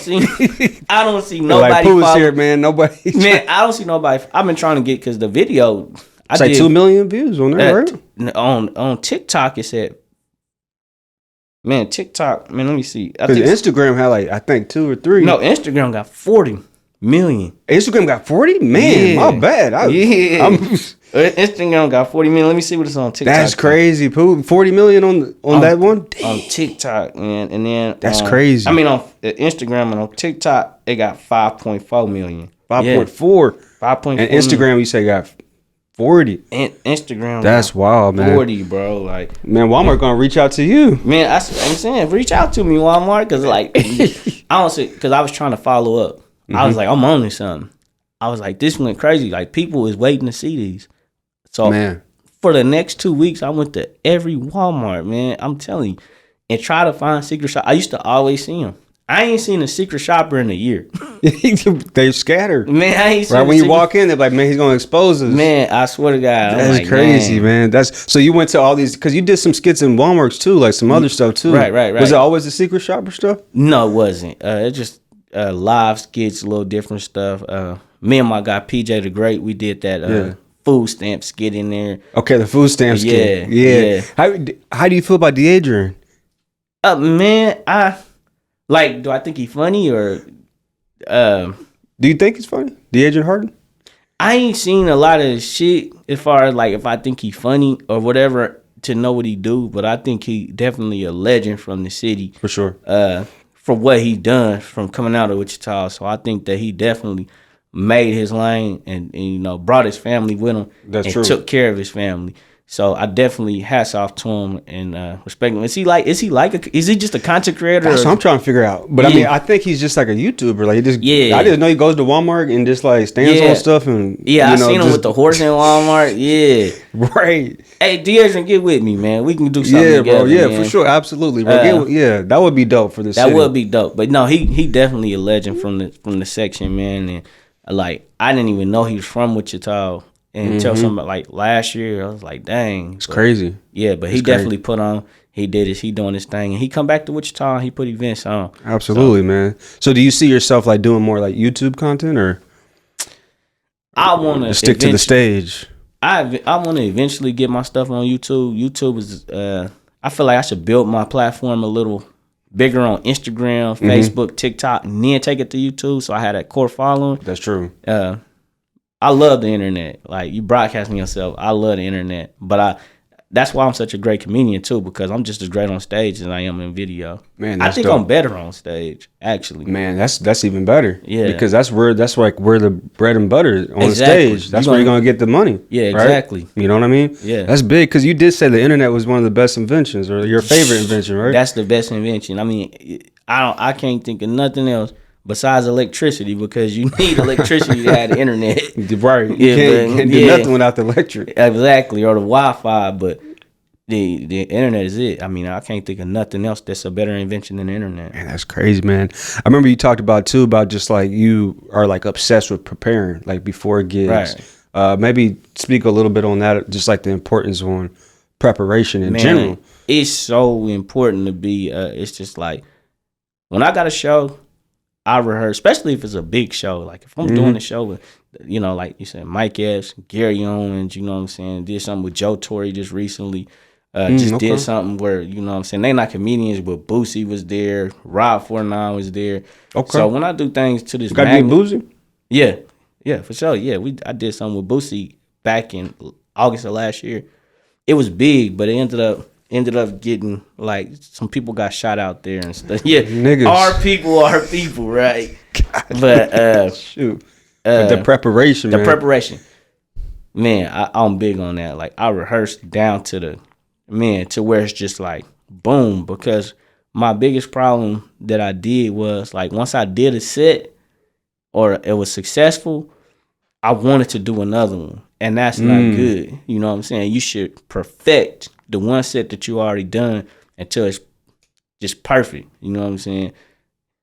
see nobody. Like Pooh's here, man. Nobody. Man, I don't see nobody. I've been trying to get because the video. It's like 2 million views on there, right? On TikTok, it said, man, TikTok, man, let me see. Because Instagram had like, I think 2 or 3. No, Instagram got 40 million. Instagram got 40? Man, my bad. Instagram got 40 million. Let me see what it's on TikTok. That's crazy, Pooh. 40 million on that one? On TikTok, man. And then that's crazy. I mean, on Instagram and on TikTok, it got 5.4 million. 5.4. 5.4. And Instagram, you say got 40. And Instagram. That's wild, man. 40, bro. Like, man, Walmart gonna reach out to you. Man, I'm saying, reach out to me, Walmart, because like, I don't see, because I was trying to follow up. Mm-hmm. I was like, I'm on to something. I was like, this went crazy. Like, people is waiting to see these. So, man, for the next 2 weeks, I went to every Walmart, man. I'm telling you, and try to find secret shop. I used to always see them. I ain't seen a secret shopper in a year. They scattered. Man, I ain't seen right when you walk in, they're like, man, he's gonna expose us. Man, I swear to God. That's like, crazy, man. That's so you went to all these because you did some skits in Walmart's too, like some other stuff too. Right. Was it always the secret shopper stuff? No, it wasn't. It just live skits, a little different stuff. Me and my guy PJ the Great, we did that food stamp skit in there. Okay, the food stamp skit. Yeah. How do you feel about DeAdrian? Man, do I think he's funny or do you think he's funny? DeAdrian Harden? I ain't seen a lot of shit as far as like if I think he's funny or whatever to know what he do, but I think he definitely a legend from the city. For sure. For what he done from coming out of Wichita. So I think that he definitely made his lane and brought his family with him. That's true. Took care of his family. So I definitely hats off to him and respect him. Is he just a content creator? That's what I'm trying to figure out. But I mean, I think he's just like a YouTuber. Like I just know he goes to Walmart and just like stands on stuff and I seen him with the horse in Walmart. Yeah, right. Hey, DeAdrian, get with me, man. We can do something together. Bro. Yeah, man. for sure, absolutely, bro. That would be dope for the city. That would be dope. But no, he definitely a legend from the section, man. And like I didn't even know he was from Wichita. And tell somebody like last year, I was like, dang. It's crazy. Yeah, but he definitely put on, he doing his thing. And he come back to Wichita and he put events on. Absolutely, man. So do you see yourself like doing more like YouTube content or? I want to stick to the stage. I want to eventually get my stuff on YouTube. YouTube is, I feel like I should build my platform a little bigger on Instagram, Facebook, TikTok, and then take it to YouTube. So I had that core following. That's true. I love the internet. Like you broadcasting yourself, I love the internet. But that's why I'm such a great comedian too, because I'm just as great on stage as I am in video. Man, I think dope. I'm better on stage, actually. Man, that's even better. Yeah, because that's where the bread and butter is, on the stage. That's where you're gonna get the money. Yeah, exactly. Right? You know what I mean? Yeah, that's big because you did say the internet was one of the best inventions or your favorite invention, right? That's the best invention. I mean, I can't think of nothing else besides electricity, because you need electricity to have the internet. Right. You can't do nothing without the electric. Exactly, or the Wi-Fi, but the internet is it. I mean, I can't think of nothing else that's a better invention than the internet. Man, that's crazy, man. I remember you talked about too about just like you are like obsessed with preparing like before gigs. Right. Maybe speak a little bit on that, just like the importance on preparation in general. It's so important to be. It's just like when I got a show, I rehearse, especially if it's a big show. Like if I'm doing a show with, like you said, Mike Epps, Gary Owens, you know what I'm saying? Did something with Joe Torre just recently. Did something where, you know what I'm saying, they not comedians, but Boosie was there, Rob 49 was there. Okay. So when I do things to this magnitude. Got Boosie? Yeah, for sure. Yeah, I did something with Boosie back in August of last year. It was big, but it ended up getting, like, some people got shot out there and stuff. Yeah, niggas. Our people, right? But shoot. But the preparation, man. The preparation. Man, I'm big on that. Like, I rehearsed down to where it's just like boom, because my biggest problem that I did was like once I did a set or it was successful, I wanted to do another one, and that's not good. You know what I'm saying? You should perfect the one set that you already done until it's just perfect. You know what I'm saying?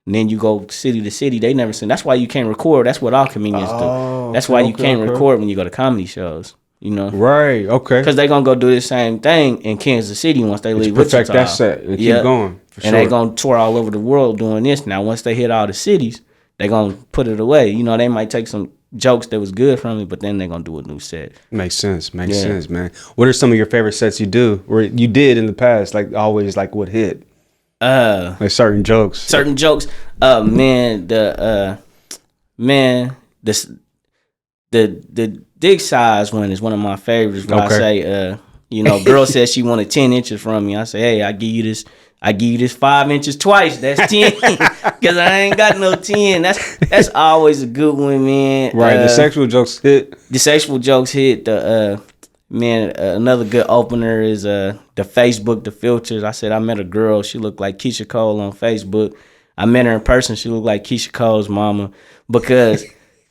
And then you go city to city. They never seen. That's why you can't record. That's what all comedians do. That's why you can't record when you go to comedy shows. You know, right? Okay, because they gonna go do the same thing in Kansas City once they leave. Perfect that set and keep going. For and they gonna tour all over the world doing this. Now, once they hit all the cities, they gonna put it away. You know, they might take some jokes that was good from it, but then they gonna do a new set. Makes sense, man. What are some of your favorite sets you do or you did in the past? Like always, like what hit? Like certain jokes. The Dick size one is one of my favorites. But I say, girl says she wanted 10 inches from me. I say, hey, I give you this 5 inches twice. That's 10. Because I ain't got no 10. That's always a good one, man. Right. The sexual jokes hit. Another good opener is the Facebook, the filters. I said I met a girl. She looked like Keisha Cole on Facebook. I met her in person. She looked like Keisha Cole's mama. Because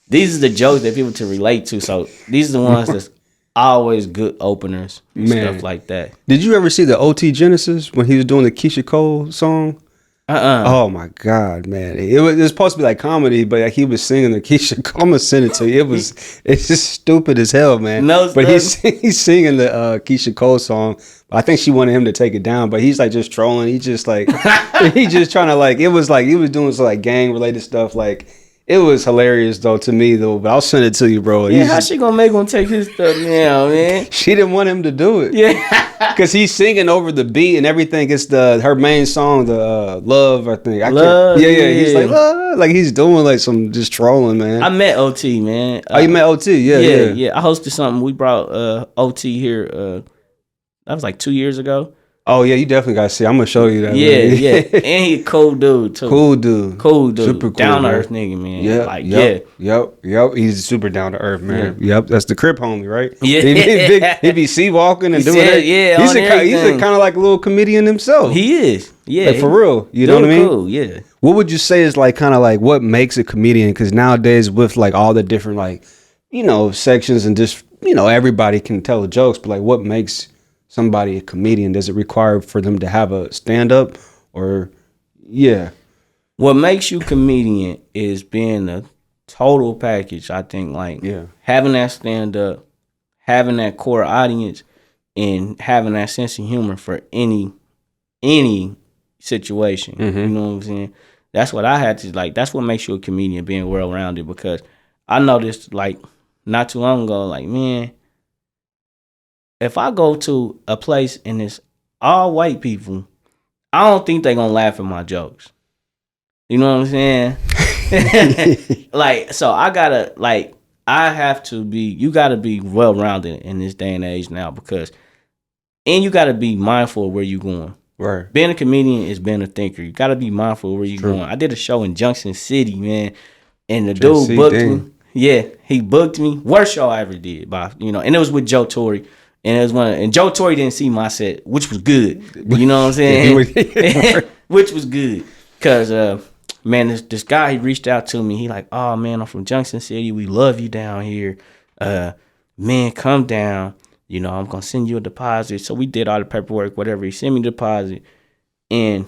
these are the jokes that people to relate to. So these are the ones that's always good openers and stuff like that. Did you ever see the OT Genesis when he was doing the Keisha Cole song? Oh my God, man! It was supposed to be like comedy, but like he was singing the Keisha Cole. I'm gonna send it to you. It's just stupid as hell, man. But he's singing the Keisha Cole song. I think she wanted him to take it down, but he's like just trolling. He just like he just trying to like. It was like he was doing some like gang related stuff. Like it was hilarious though to me though. But I'll send it to you, bro. Yeah, how she gonna make him take his stuff now, man? She didn't want him to do it. Yeah. Because he's singing over the beat and everything. It's her main song, the Love, I think. Love. Yeah. He's like, Love. Like he's doing like some just trolling, man. I met OT, man. You met OT? Yeah. I hosted something. We brought OT here. That was like 2 years ago. Oh yeah, you definitely gotta see. I'm gonna show you that. Yeah. And he a cool dude too. Cool dude. Super cool. Down to earth nigga, man. Yep. He's super down to earth, man. Yeah. Yep. That's the Crip homie, right? Yeah. He'd be sea walking and doing that. Yeah. He's a kind of like a little comedian himself. He is. Yeah. Like for real. You know what I mean? Cool. Yeah. What would you say is like kind of like what makes a comedian? Because nowadays with like all the different like sections and just everybody can tell the jokes, but like what makes somebody a comedian? Does it require for them to have a stand-up or what makes you comedian is being a total package. I think like having that stand-up, having that core audience, and having that sense of humor for any situation. You know what I'm saying? That's what I had to like. That's what makes you a comedian, being well-rounded. Because I noticed like not too long ago, like man, if I go to a place and it's all white people, I don't think they're gonna laugh at my jokes. You know what I'm saying? Like, so you gotta be well-rounded in this day and age now and you gotta be mindful of where you're going. Right. Being a comedian is being a thinker. You gotta be mindful of where you're going. I did a show in Junction City, man, and the dude booked me. Yeah, he booked me. Worst show I ever did, and it was with Joe Torre. And it was and Joe Torre didn't see my set, which was good. You know what I'm saying? Which was good. Cause man, this guy, he reached out to me. He like, oh man, I'm from Junction City. We love you down here. Man, come down. You know, I'm gonna send you a deposit. So we did all the paperwork, whatever. He sent me the deposit, and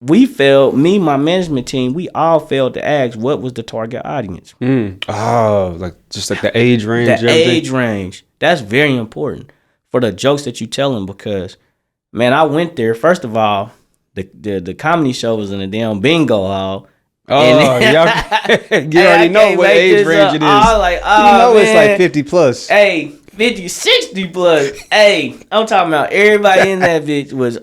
we failed. Me, my management team, we all failed to ask what was the target audience. Oh, like just like the age range. The age range. That's very important for the jokes that you tell them, because, man, I went there. First of all, the comedy show was in a damn bingo hall. Oh, you already know what age range it is. I was like, oh, you know, man. It's like 50 plus. Hey, 50, 60 plus. Hey, I'm talking about everybody in that bitch was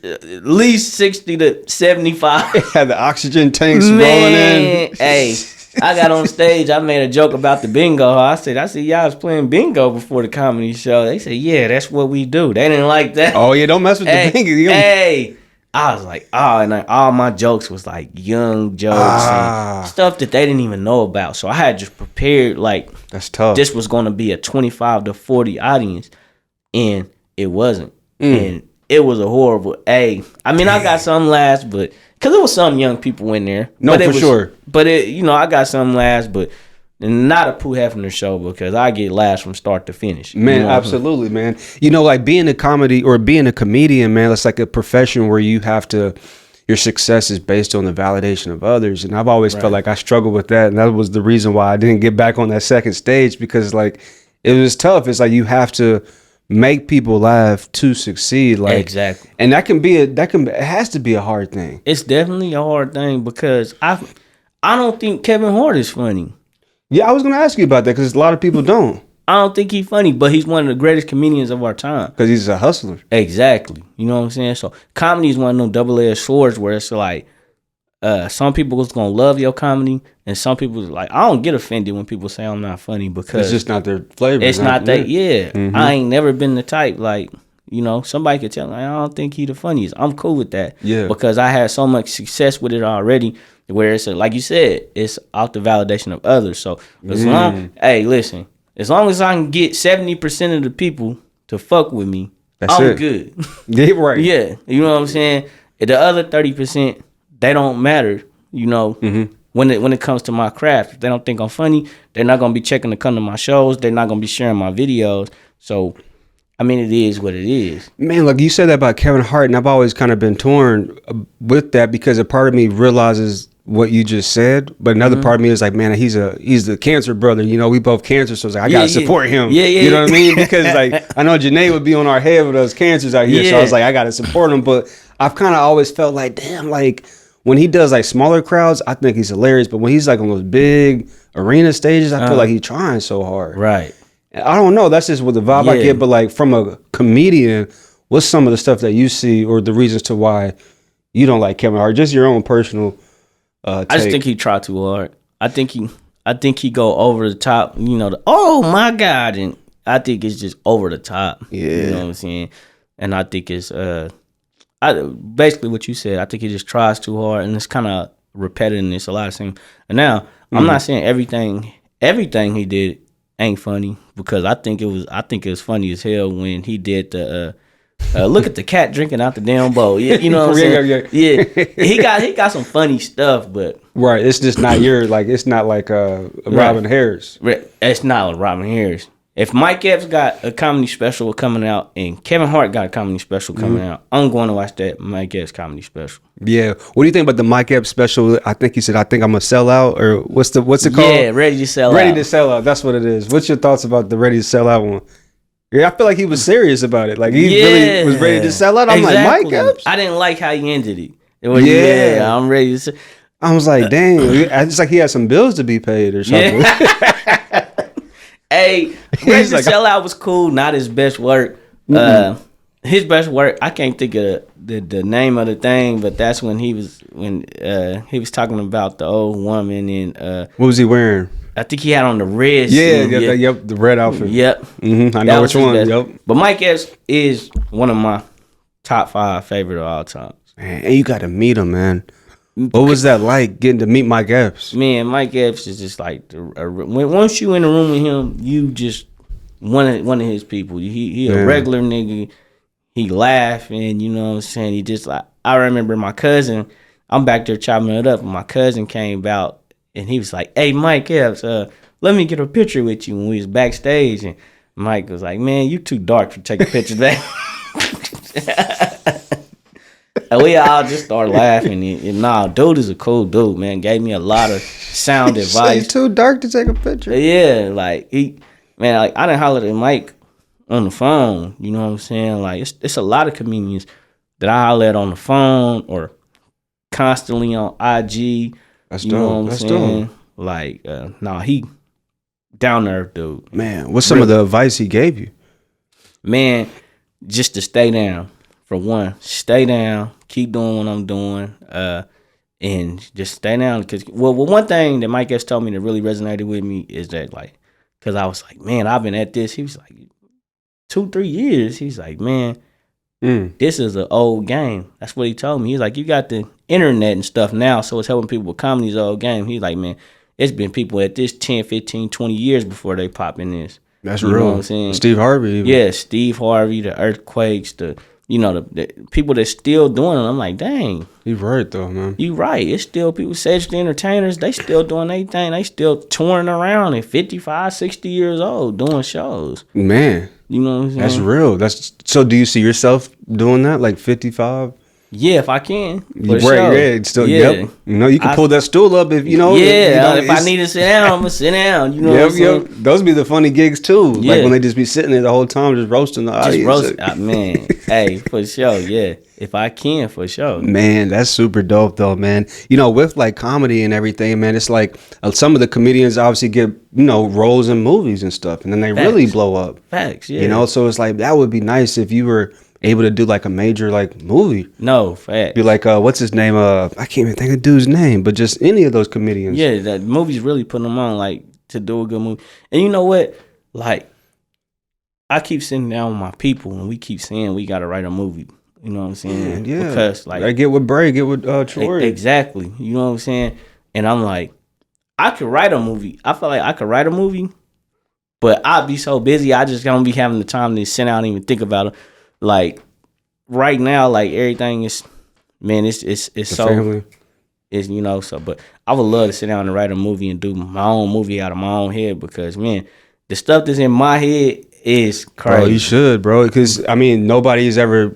at least 60 to 75. Had the oxygen tanks rolling in. Hey, I got on stage. I made a joke about the bingo hall. I said, y'all was playing bingo before the comedy show. They said, yeah, that's what we do. They didn't like that. Oh, yeah, don't mess with the bingo. Hey, I was like, and all my jokes was like young jokes and stuff that they didn't even know about. So I had just prepared, like, that's tough. This was going to be a 25 to 40 audience, and it wasn't. And it was a horrible. I mean, I got some laughs, but because there was some young people in there. No, for sure. But I got some laughs, but not a Pooh Hefner show, because I get laughs from start to finish. Man, absolutely, man. You know, like being a comedy or being a comedian, man, it's like a profession where you have to, your success is based on the validation of others. And I've always felt like I struggled with that. And that was the reason why I didn't get back on that second stage, because like it was tough. It's like you have to make people laugh to succeed. Like, exactly. And it has to be a hard thing. It's definitely a hard thing, because I don't think Kevin Hart is funny. Yeah, I was going to ask you about that, because a lot of people don't. I don't think he's funny, but he's one of the greatest comedians of our time. Because he's a hustler. Exactly. You know what I'm saying? So comedy is one of them double-edged swords where it's like some people is going to love your comedy, and some people is like, I don't get offended when people say I'm not funny, because it's just not their flavor. It's not that, Mm-hmm. I ain't never been the type, like, you know, somebody could tell me, I don't think he the funniest. I'm cool with that. Yeah. Because I had so much success with it already, where it's, like you said, it's out the validation of others. So as long as I can get 70% of the people to fuck with me, I'm good. Yeah, right. Yeah. You know what I'm saying? The other 30%, they don't matter, you know. Mm-hmm. When it comes to my craft. If they don't think I'm funny, they're not going to be checking to come to my shows. They're not going to be sharing my videos. So, I mean, it is what it is. Man, like you said that about Kevin Hart, and I've always kind of been torn with that, because a part of me realizes what you just said, but another part of me is like, man, he's the cancer brother. You know, we both cancer, so it's like, I gotta support him. Yeah. You know what I mean? Because like, I know Janae would be on our head with us cancers out here, so I was like, I gotta support him. But I've kind of always felt like, damn, like when he does like smaller crowds, I think he's hilarious. But when he's like on those big arena stages, I feel like he's trying so hard. Right. I don't know. That's just what the vibe I get. But like from a comedian, what's some of the stuff that you see, or the reasons to why you don't like Kevin Hart? Just your own personal. I just think he tried too hard. I think he go over the top. You know, oh my God, and I think it's just over the top. Yeah, you know what I'm saying. And I think it's basically what you said. I think he just tries too hard, and it's kind of repetitive. And it's a lot of things. And now I'm not saying everything he did ain't funny, because I think it was funny as hell when he did the. Look at the cat drinking out the damn bowl. Yeah, you know what I'm saying? Yeah. He got some funny stuff, but right, it's just not it's not like Robin Harris. It's not like Robin Harris. If Mike Epps got a comedy special coming out and Kevin Hart got a comedy special coming out, I'm going to watch that Mike Epps comedy special. Yeah. What do you think about the Mike Epps special? I think he said, I think I'm gonna sell out, or what's it called? Yeah, Ready to Sell Out. Ready to Sell Out. That's what it is. What's your thoughts about the Ready to Sell Out one? Yeah, I feel like he was serious about it. Like he really was ready to sell out. I'm like, Mike Epps? I didn't like how he ended it. It was, I'm ready to sell. I was like, dang. It's like he had some bills to be paid or something. Yeah. Hey, Ready to Sell Out was cool. Not his best work. His best work, I can't think of the name of the thing, but that's when he was talking about the old woman and what was he wearing? I think he had on the red. Yep, the red outfit. Yep. I know which one. Yep. But Mike Epps is one of my top 5 favorite of all time. Man, and you got to meet him, man. What was that like, getting to meet Mike Epps? Man, Mike Epps is just like once you in the room with him, you just one of his people. He a regular nigga. He laughing, you know what I'm saying? He just like, I remember my cousin. I'm back there chopping it up, and my cousin came out, and he was like, "Hey, Mike Epps, let me get a picture with you." When we was backstage, and Mike was like, "Man, you too dark for taking pictures back." And we all just started laughing. And nah, dude is a cool dude, man. Gave me a lot of sound advice. He's too dark to take a picture. Yeah, like I done hollered at Mike on the phone. You know what I'm saying? Like it's a lot of comedians that I holler at on the phone or constantly on IG. That's you dope. know what I'm That's saying? dope. Like, he down there, dude. Man, what's some of the advice he gave you? Man, just to stay down. For one, stay down, keep doing what I'm doing, and just stay down. Because one thing that Mike Epps told me that really resonated with me is that, like, because I was like, man, I've been at this. He was like, 2-3 years. He's like, man, this is an old game. That's what he told me. He's like, you got the internet and stuff now, so it's helping people with comedy's old game. He's like, man, it's been people at this 10, 15, 20 years before they pop in this. That's you real. Know what I'm saying? Steve Harvey. Even. Yeah, Steve Harvey, the earthquakes, the people that's still doing it. I'm like, dang. He's right, though, man. You right. It's still people, Cedric the Entertainers, they still doing their thing. They still touring around at 55, 60 years old doing shows. Man. You know what I'm saying? That's real. So do you see yourself doing that, like 55? Yeah, if I can. Right, sure. yeah, still, Yeah. Yep. You know, you can pull that stool up if, you know. Yeah, if I need to sit down, I'm going to sit down. You know what I'm saying? Those be the funny gigs, too. Yeah. Like when they just be sitting there the whole time just roasting the audience. Man, hey, for sure, yeah. If I can, for sure. Man, that's super dope, though, man. You know, with like comedy and everything, man, it's like some of the comedians obviously get, roles in movies and stuff, and then they really blow up. Facts, yeah. You know, so it's like that would be nice if you were able to do like a major like movie. No, facts. Be like, what's his name? I can't even think of the dude's name, but just any of those comedians. Yeah, that movies really putting them on, like, to do a good movie. And you know what? Like, I keep sitting down with my people, and we keep saying we got to write a movie. You know what I'm saying? Yeah. Because, like, I get with Bray, get with Troy. Exactly. You know what I'm saying? And I'm like, I could write a movie. I feel like I could write a movie, but I'd be so busy, I just don't be having the time to sit down and even think about it. Like, right now, like, everything is, man, it's so family. It's, so, but I would love to sit down and write a movie and do my own movie out of my own head, because, man, the stuff that's in my head is crazy. Bro, you should, bro, because I mean, nobody's ever,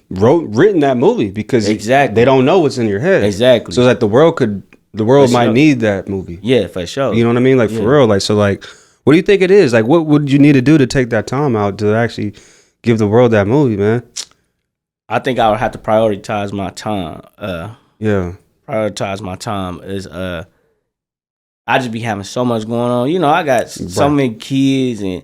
written that movie, because exactly they don't know what's in your head. Exactly. So that the world might need that movie. Yeah, for sure. You know what I mean? Like, for real. Like, so, like, what do you think it is? Like, what would you need to do to take that time out to actually give the world that movie, man? I think I would have to prioritize my time. Prioritize my time is I just be having so much going on. I got so many kids and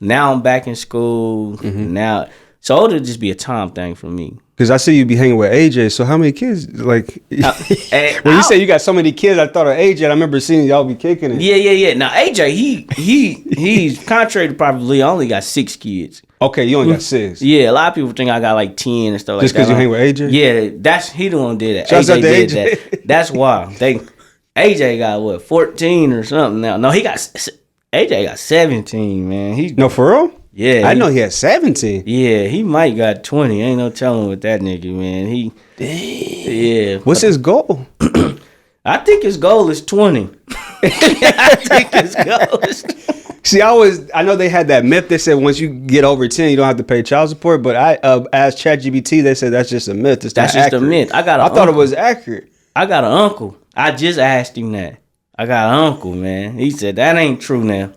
now I'm back in school. Now, so it'll just be a time thing for me. Because I see you be hanging with AJ. So how many kids? Like, when you say you got so many kids, I thought of AJ. I remember seeing y'all be kicking it. Yeah. Now AJ, he's contrary to probably only got 6 kids. Okay, you only got 6. Yeah, a lot of people think I got like 10 and stuff like that. Just because you hang with AJ? Yeah, he the one did that. Shouts out to did AJ. that. That's why AJ got 14 or something now. No, AJ got 17, man. No, for real? Yeah. I know he had 17. Yeah, he might got 20. Ain't no telling with that nigga, man. Damn. Yeah. What's his goal? I think his goal is 20. I think his goal is 20. See, I know they had that myth. They said once you get over 10, you don't have to pay child support. But I asked ChatGPT, they said that's just a myth. That's just a myth. I thought it was accurate. I got an uncle. I just asked him that. I got an uncle, man. He said that ain't true now.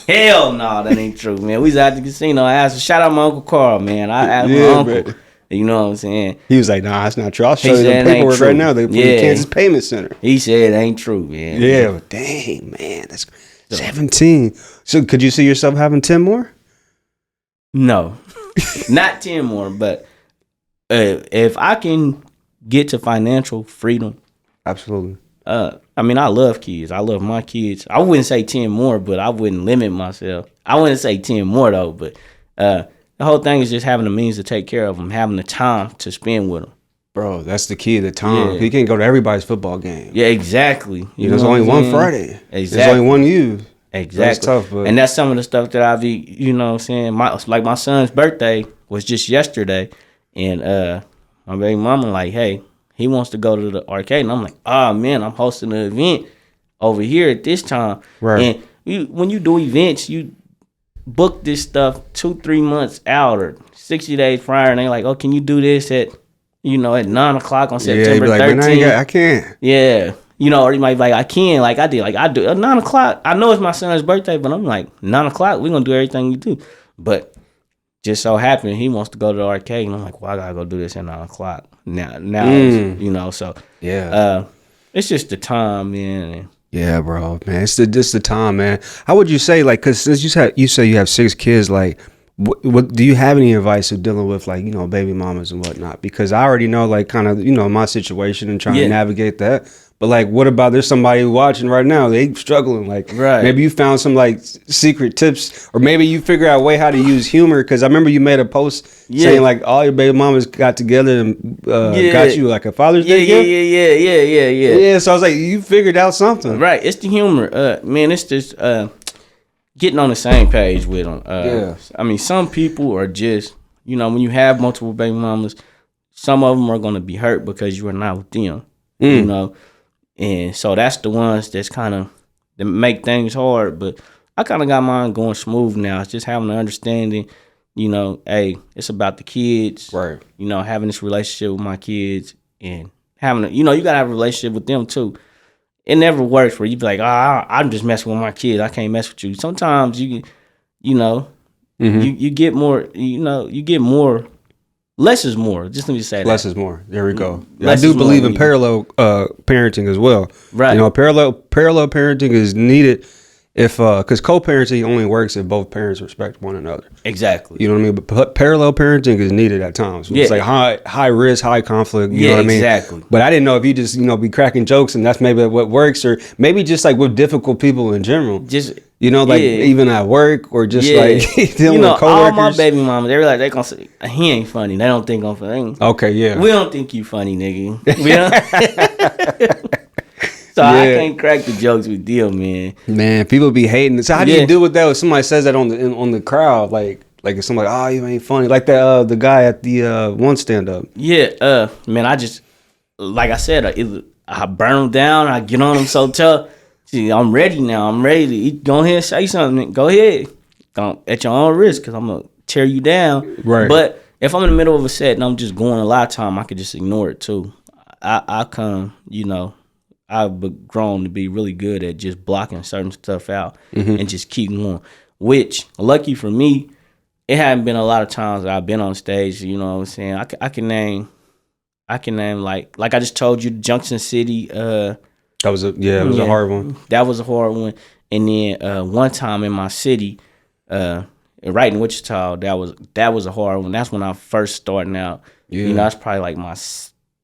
Hell no, that ain't true, man. We was at the casino. I asked him, shout out my Uncle Carl, man. I asked my uncle. Bro. You know what I'm saying? He was like, nah, that's not true. I'll show you the paperwork right now. They put the Kansas Payment Center. He said it ain't true, man. Yeah, dang, man. That's 17. So could you see yourself having 10 more? No. Not 10 more, but if I can get to financial freedom. Absolutely. I mean, I love kids. I love my kids. I wouldn't say 10 more, but I wouldn't limit myself. I wouldn't say 10 more, though, but the whole thing is just having the means to take care of them, having the time to spend with them. Bro, that's the key, the time. Yeah. You can't go to everybody's football game. Yeah, exactly. There's only one Friday. Exactly. There's only one you. Exactly. That's tough, but... And that's some of the stuff that I be, you know what I'm saying? My son's birthday was just yesterday, and my baby mama like, hey, he wants to go to the arcade. And I'm like, oh, man, I'm hosting an event over here at this time. Right. And when you do events, you book this stuff 2-3 months out or 60 days prior. And they're like, oh, can you do this at 9 o'clock on September 13th? I can't. Yeah. Or you might be like, I can, like I did. Like I do at 9 o'clock. I know it's my son's birthday, but I'm like, 9 o'clock, we're gonna do everything you do. But just so happened he wants to go to the arcade, and I'm like, well, I gotta go do this at 9 o'clock. Now so yeah. It's just the time, man. Yeah, bro, man, it's the time, man. How would you say, like, because since you say you have 6 kids, like, what do you have any advice of dealing with, like, baby mamas and whatnot? Because I already know, like, kind of, my situation and trying to navigate that. But, like, what about there's somebody watching right now, they struggling, like, right. Maybe you found some, like, secret tips, or maybe you figure out a way how to use humor, because I remember you made a post saying, like, all your baby mamas got together and got you, like, a Father's Day gift? Yeah. Yeah, so I was like, you figured out something. Right, it's the humor. Man, it's just getting on the same page with them. I mean, some people are just, when you have multiple baby mamas, some of them are going to be hurt because you are not with them, And so that's the ones that's kind of that make things hard. But I kind of got mine going smooth now. It's just having an understanding, hey, it's about the kids. Right. Having this relationship with my kids and having, you got to have a relationship with them too. It never works where you be like, I'm just messing with my kids. I can't mess with you. Sometimes you get more, you get more. Less is more. Just let me say that. Less is more. There we go. I do believe in parallel parenting as well. Right. Parallel parenting is needed if because co-parenting only works if both parents respect one another. Exactly. You know what I mean? But parallel parenting is needed at times. It's like high risk, high conflict. You know what I mean? Exactly. But I didn't know if you just be cracking jokes and that's maybe what works, or maybe just like with difficult people in general. Just even at work or just like dealing with coworkers. All my baby mamas, they were like, they gonna say he ain't funny. They don't think I'm funny. Okay, yeah. We don't think you funny, nigga. We don't. So I can't crack the jokes with Deal, man. Man, people be hating. So how do you deal with that when somebody says that on the crowd? Like if somebody, oh, you ain't funny. Like that the guy at the one stand up. Yeah, man, I just like I said, I burn them down. I get on them so tough. See, I'm ready now. I'm ready to go ahead and say something. Go ahead, at your own risk, because I'm gonna tear you down. Right. But if I'm in the middle of a set and I'm just going a lot of time, I could just ignore it too. I've grown to be really good at just blocking certain stuff out and just keep going. Which, lucky for me, it hadn't been a lot of times that I've been on stage. You know what I'm saying? I can name like I just told you, Junction City. That was a hard one. That was a hard one. And then one time in my city, right in Wichita, that was a hard one. That's when I first starting out. Yeah. That's probably like my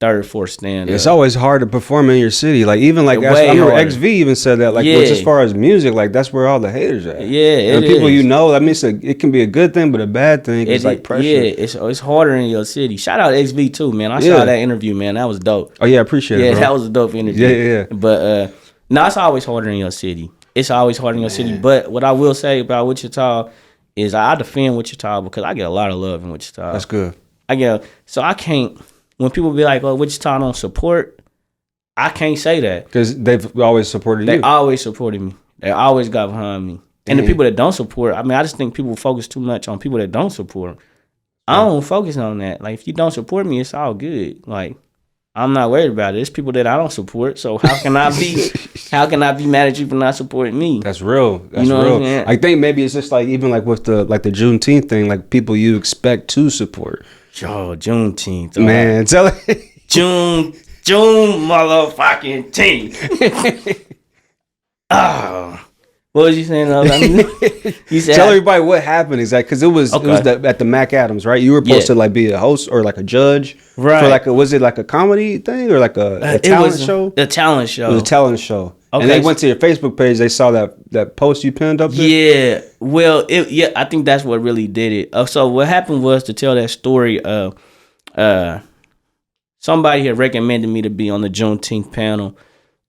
third, fourth stand. It's always hard to perform in your city. Like even like I remember XV even said that. Like which as far as music, like that's where all the haters at. Yeah, and people that means it can be a good thing, but a bad thing is like pressure. Yeah, it's harder in your city. Shout out XV too, man. I saw that interview, man. That was dope. Oh yeah, I appreciate it. Yeah, bro. That was a dope interview. Yeah. But no, it's always harder in your city. It's always harder in your city. But what I will say about Wichita is I defend Wichita because I get a lot of love in Wichita. That's good. So I can't. When people be like, "Oh, Wichita don't support," I can't say that because they've always supported you. They always supported me. They always got behind me. And the people that don't support, I just think people focus too much on people that don't support. I don't focus on that. Like, if you don't support me, it's all good. Like, I'm not worried about it. It's people that I don't support. So how can I be mad at you for not supporting me? That's real. That's real. I think maybe it's just like even like with the Juneteenth thing, like people you expect to support. Yo, Juneteenth. Man, tell it. June motherfucking teeth. What was you saying? You said tell everybody what happened exactly, because it was at the Mac Adams, right? You were supposed to like be a host or like a judge, right? For like was it like a comedy thing or like a talent show? A talent show. It was a talent show. Okay. And they went to your Facebook page. They saw that post you pinned up there. Yeah. Well, I think that's what really did it. So what happened was, to tell that story, somebody had recommended me to be on the Juneteenth panel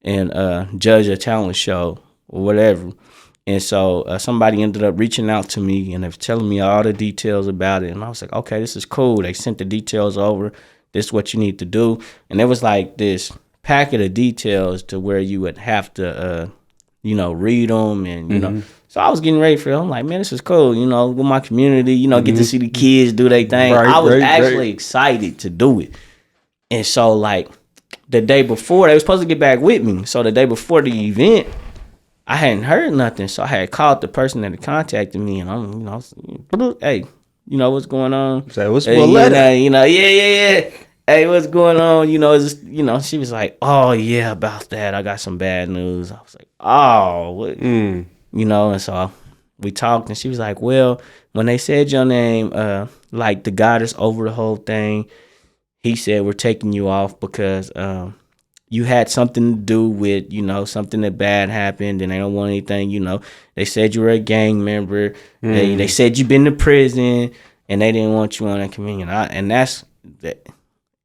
and judge a talent show or whatever. And so somebody ended up reaching out to me and they were telling me all the details about it. And I was like, okay, this is cool. They sent the details over. this is what you need to do. And it was like this packet of details to where you would have to, read them and, you know. So I was getting ready for it. I'm like, man, this is cool, with my community, get to see the kids do their thing. I was actually excited to do it. And so, like, the day before, they were supposed to get back with me. So the day before the event, I hadn't heard nothing. So I had called the person that had contacted me, and I'm, hey, what's going on? Say, what's yeah. Hey, what's going on? She was like, oh yeah, about that. I got some bad news. I was like, oh, what? And so we talked, and she was like, well, when they said your name, like the guy that's over the whole thing, he said we're taking you off because you had something to do with, something that bad happened, and they don't want anything, They said you were a gang member. They said you've been to prison, and they didn't want you on that communion. And that's that.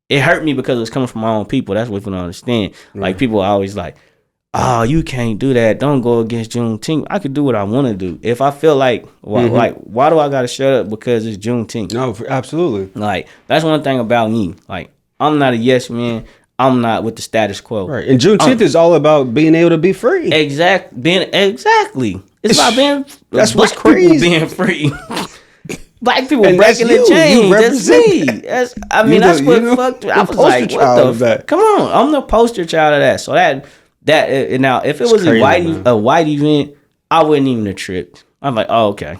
It hurt me because it was coming from my own people. That's what we don't understand. Like, people are always like, oh, you can't do that. Don't go against Juneteenth. I could do what I want to do. If I feel like, why do I got to shut up because it's Juneteenth? No, absolutely. Like, that's one thing about me. Like, I'm not a yes man. I'm not with the status quo. Right. And Juneteenth is all about being able to be free. Exactly. It's about being, that's what's crazy. Being free. Black people breaking the chains. That's me. That's what fucked. I was like, what the fuck? Come on. I'm the poster child of that. So that now, if it was a white event, I wouldn't even have tripped. I'm like, oh, okay.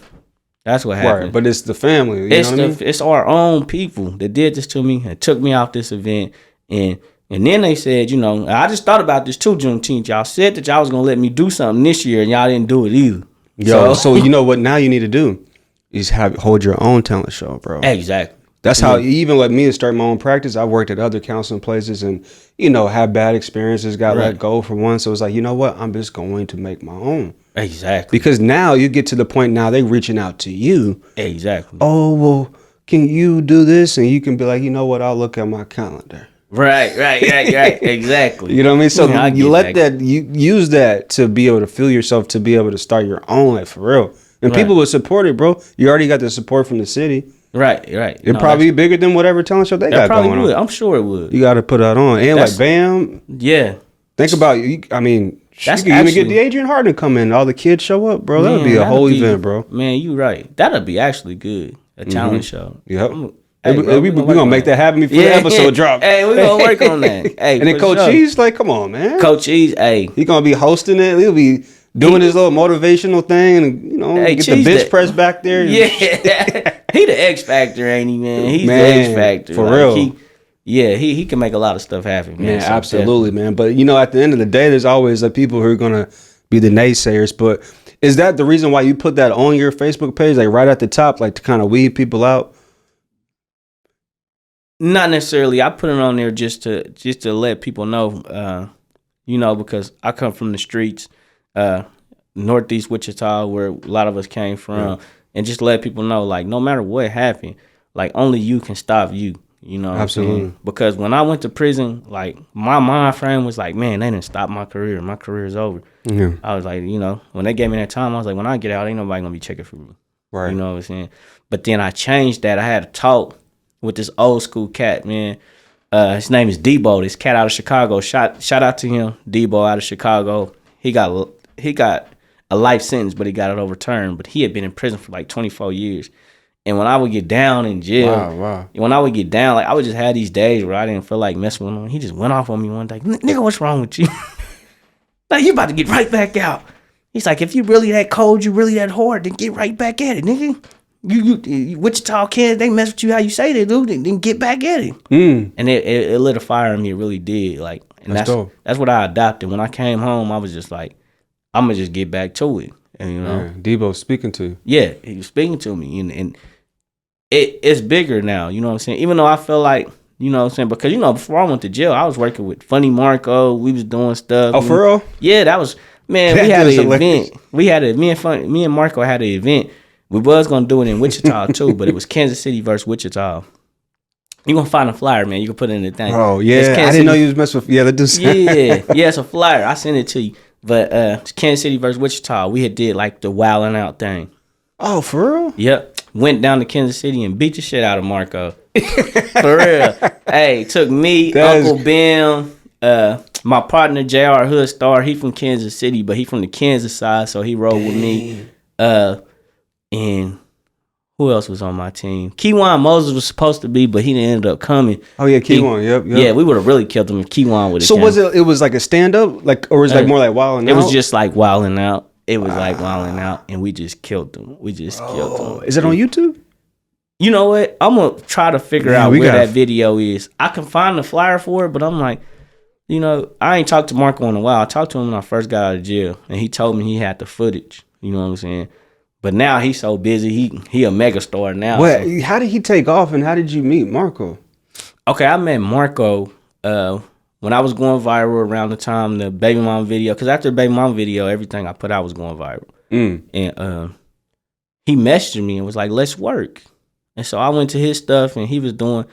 That's what happened. Right, but it's the family. It's our own people that did this to me and took me off this event. And then they said, I just thought about this too, Juneteenth. Y'all said that y'all was going to let me do something this year, and y'all didn't do it either. So you know what now you need to do? Is hold your own talent show, bro. Exactly. That's how, even like me, to start my own practice, I worked at other counseling places and, had bad experiences, got let go from one. So it's like, you know what? I'm just going to make my own. Exactly. Because now you get to the point now they reaching out to you. Exactly. Oh, well, can you do this? And you can be like, you know what? I'll look at my calendar. Right. Exactly. You know what I mean? So you let you use that to be able to feel yourself, to be able to start your own life for real. And people would support it, bro. You already got the support from the city. Right. It'd probably be bigger than whatever talent show they got going on. I'm sure it would. You got to put that on. And like, bam. Yeah. Think about, you can even get the Adrian Harden come in. All the kids show up, bro. That would be a whole event, bro. Man, you right. That'd be actually good. A talent show. Yep. We're going to make that happen before the episode drop. Hey, we're going to work on that. Hey, and then Coach Cheese, like, come on, man. Coach Cheese, hey. He going to be hosting it. He'll be doing his little motivational thing and, get the bench press back there. Yeah. He the X Factor, ain't he, man? He's the X Factor. For real. He can make a lot of stuff happen, man. Yeah, so absolutely, man. But, at the end of the day, there's always people who are going to be the naysayers. But is that the reason why you put that on your Facebook page, like right at the top, like to kind of weed people out? Not necessarily. I put it on there just to let people know, because I come from the streets, Northeast Wichita, where a lot of us came from, and just let people know, like, no matter what happened, like, only you can stop you. Absolutely. Because when I went to prison, like, my mind frame was like, man, they didn't stop my career. My career is over. Yeah. I was like, when they gave me that time, I was like, when I get out, ain't nobody gonna be checking for me. Right. You know what I'm saying? But then I changed that. I had a talk with this old school cat, man. His name is Debo. This cat out of Chicago. Shout out to him, Debo out of Chicago. He got a life sentence, but he got it overturned. But he had been in prison for like 24 years. And when I would get down in jail, when I would get down, like I would just have these days where I didn't feel like messing with him. He just went off on me one day. Nigga, what's wrong with you? Like, you about to get right back out. He's like, if you really that cold, you really that hard, then get right back at it, nigga. You Wichita kids, they mess with you how you say they do, then get back at it. And it lit a fire in me. It really did. Like, and that's what I adopted. When I came home, I was just like, I'm gonna just get back to it. And Debo speaking to you. Yeah, he was speaking to me, and it's bigger now. You know what I'm saying? Even though I feel like, you know what I'm saying, because before I went to jail, I was working with Funny Marco. We was doing stuff. Oh, for real? Yeah, that was, man. We had an event. We had me and Marco had an event. We was gonna do it in Wichita too, but it was Kansas City versus Wichita. You gonna find a flyer, man. You can put it in the thing. Oh yeah, I didn't know you was messing with. Yeah, that dude. Yeah, it's a flyer. I sent it to you. But it's Kansas City versus Wichita. We had did like the wilding out thing. Oh, for real? Yep. Went down to Kansas City and beat the shit out of Marco. For real. Hey, took me, Uncle Ben, my partner J.R. Hood Star. He from Kansas City, but he from the Kansas side, so he rode with me. And who else was on my team? Keywan Moses was supposed to be, but he didn't end up coming. Oh yeah, Keywan. Yep. Yeah, we would have really killed him if Keywan would have. So was it? It was like a stand up, like, or was it like more like wilding out? It was just like wilding out. It was like wilding out, and we just killed them. Killed them. Is it on YouTube? You know what? I'm gonna try to figure out where that video is. I can find the flyer for it, but I'm like, I ain't talked to Marco in a while. I talked to him when I first got out of jail, and he told me he had the footage. You know what I'm saying? But now he's so busy. He a megastar now. What? So. How did he take off, and how did you meet Marco? Okay, I met Marco when I was going viral around the time the Baby Mom video. Because after the Baby Mom video, everything I put out was going viral. And he messaged me and was like, let's work. And so I went to his stuff, and he was doing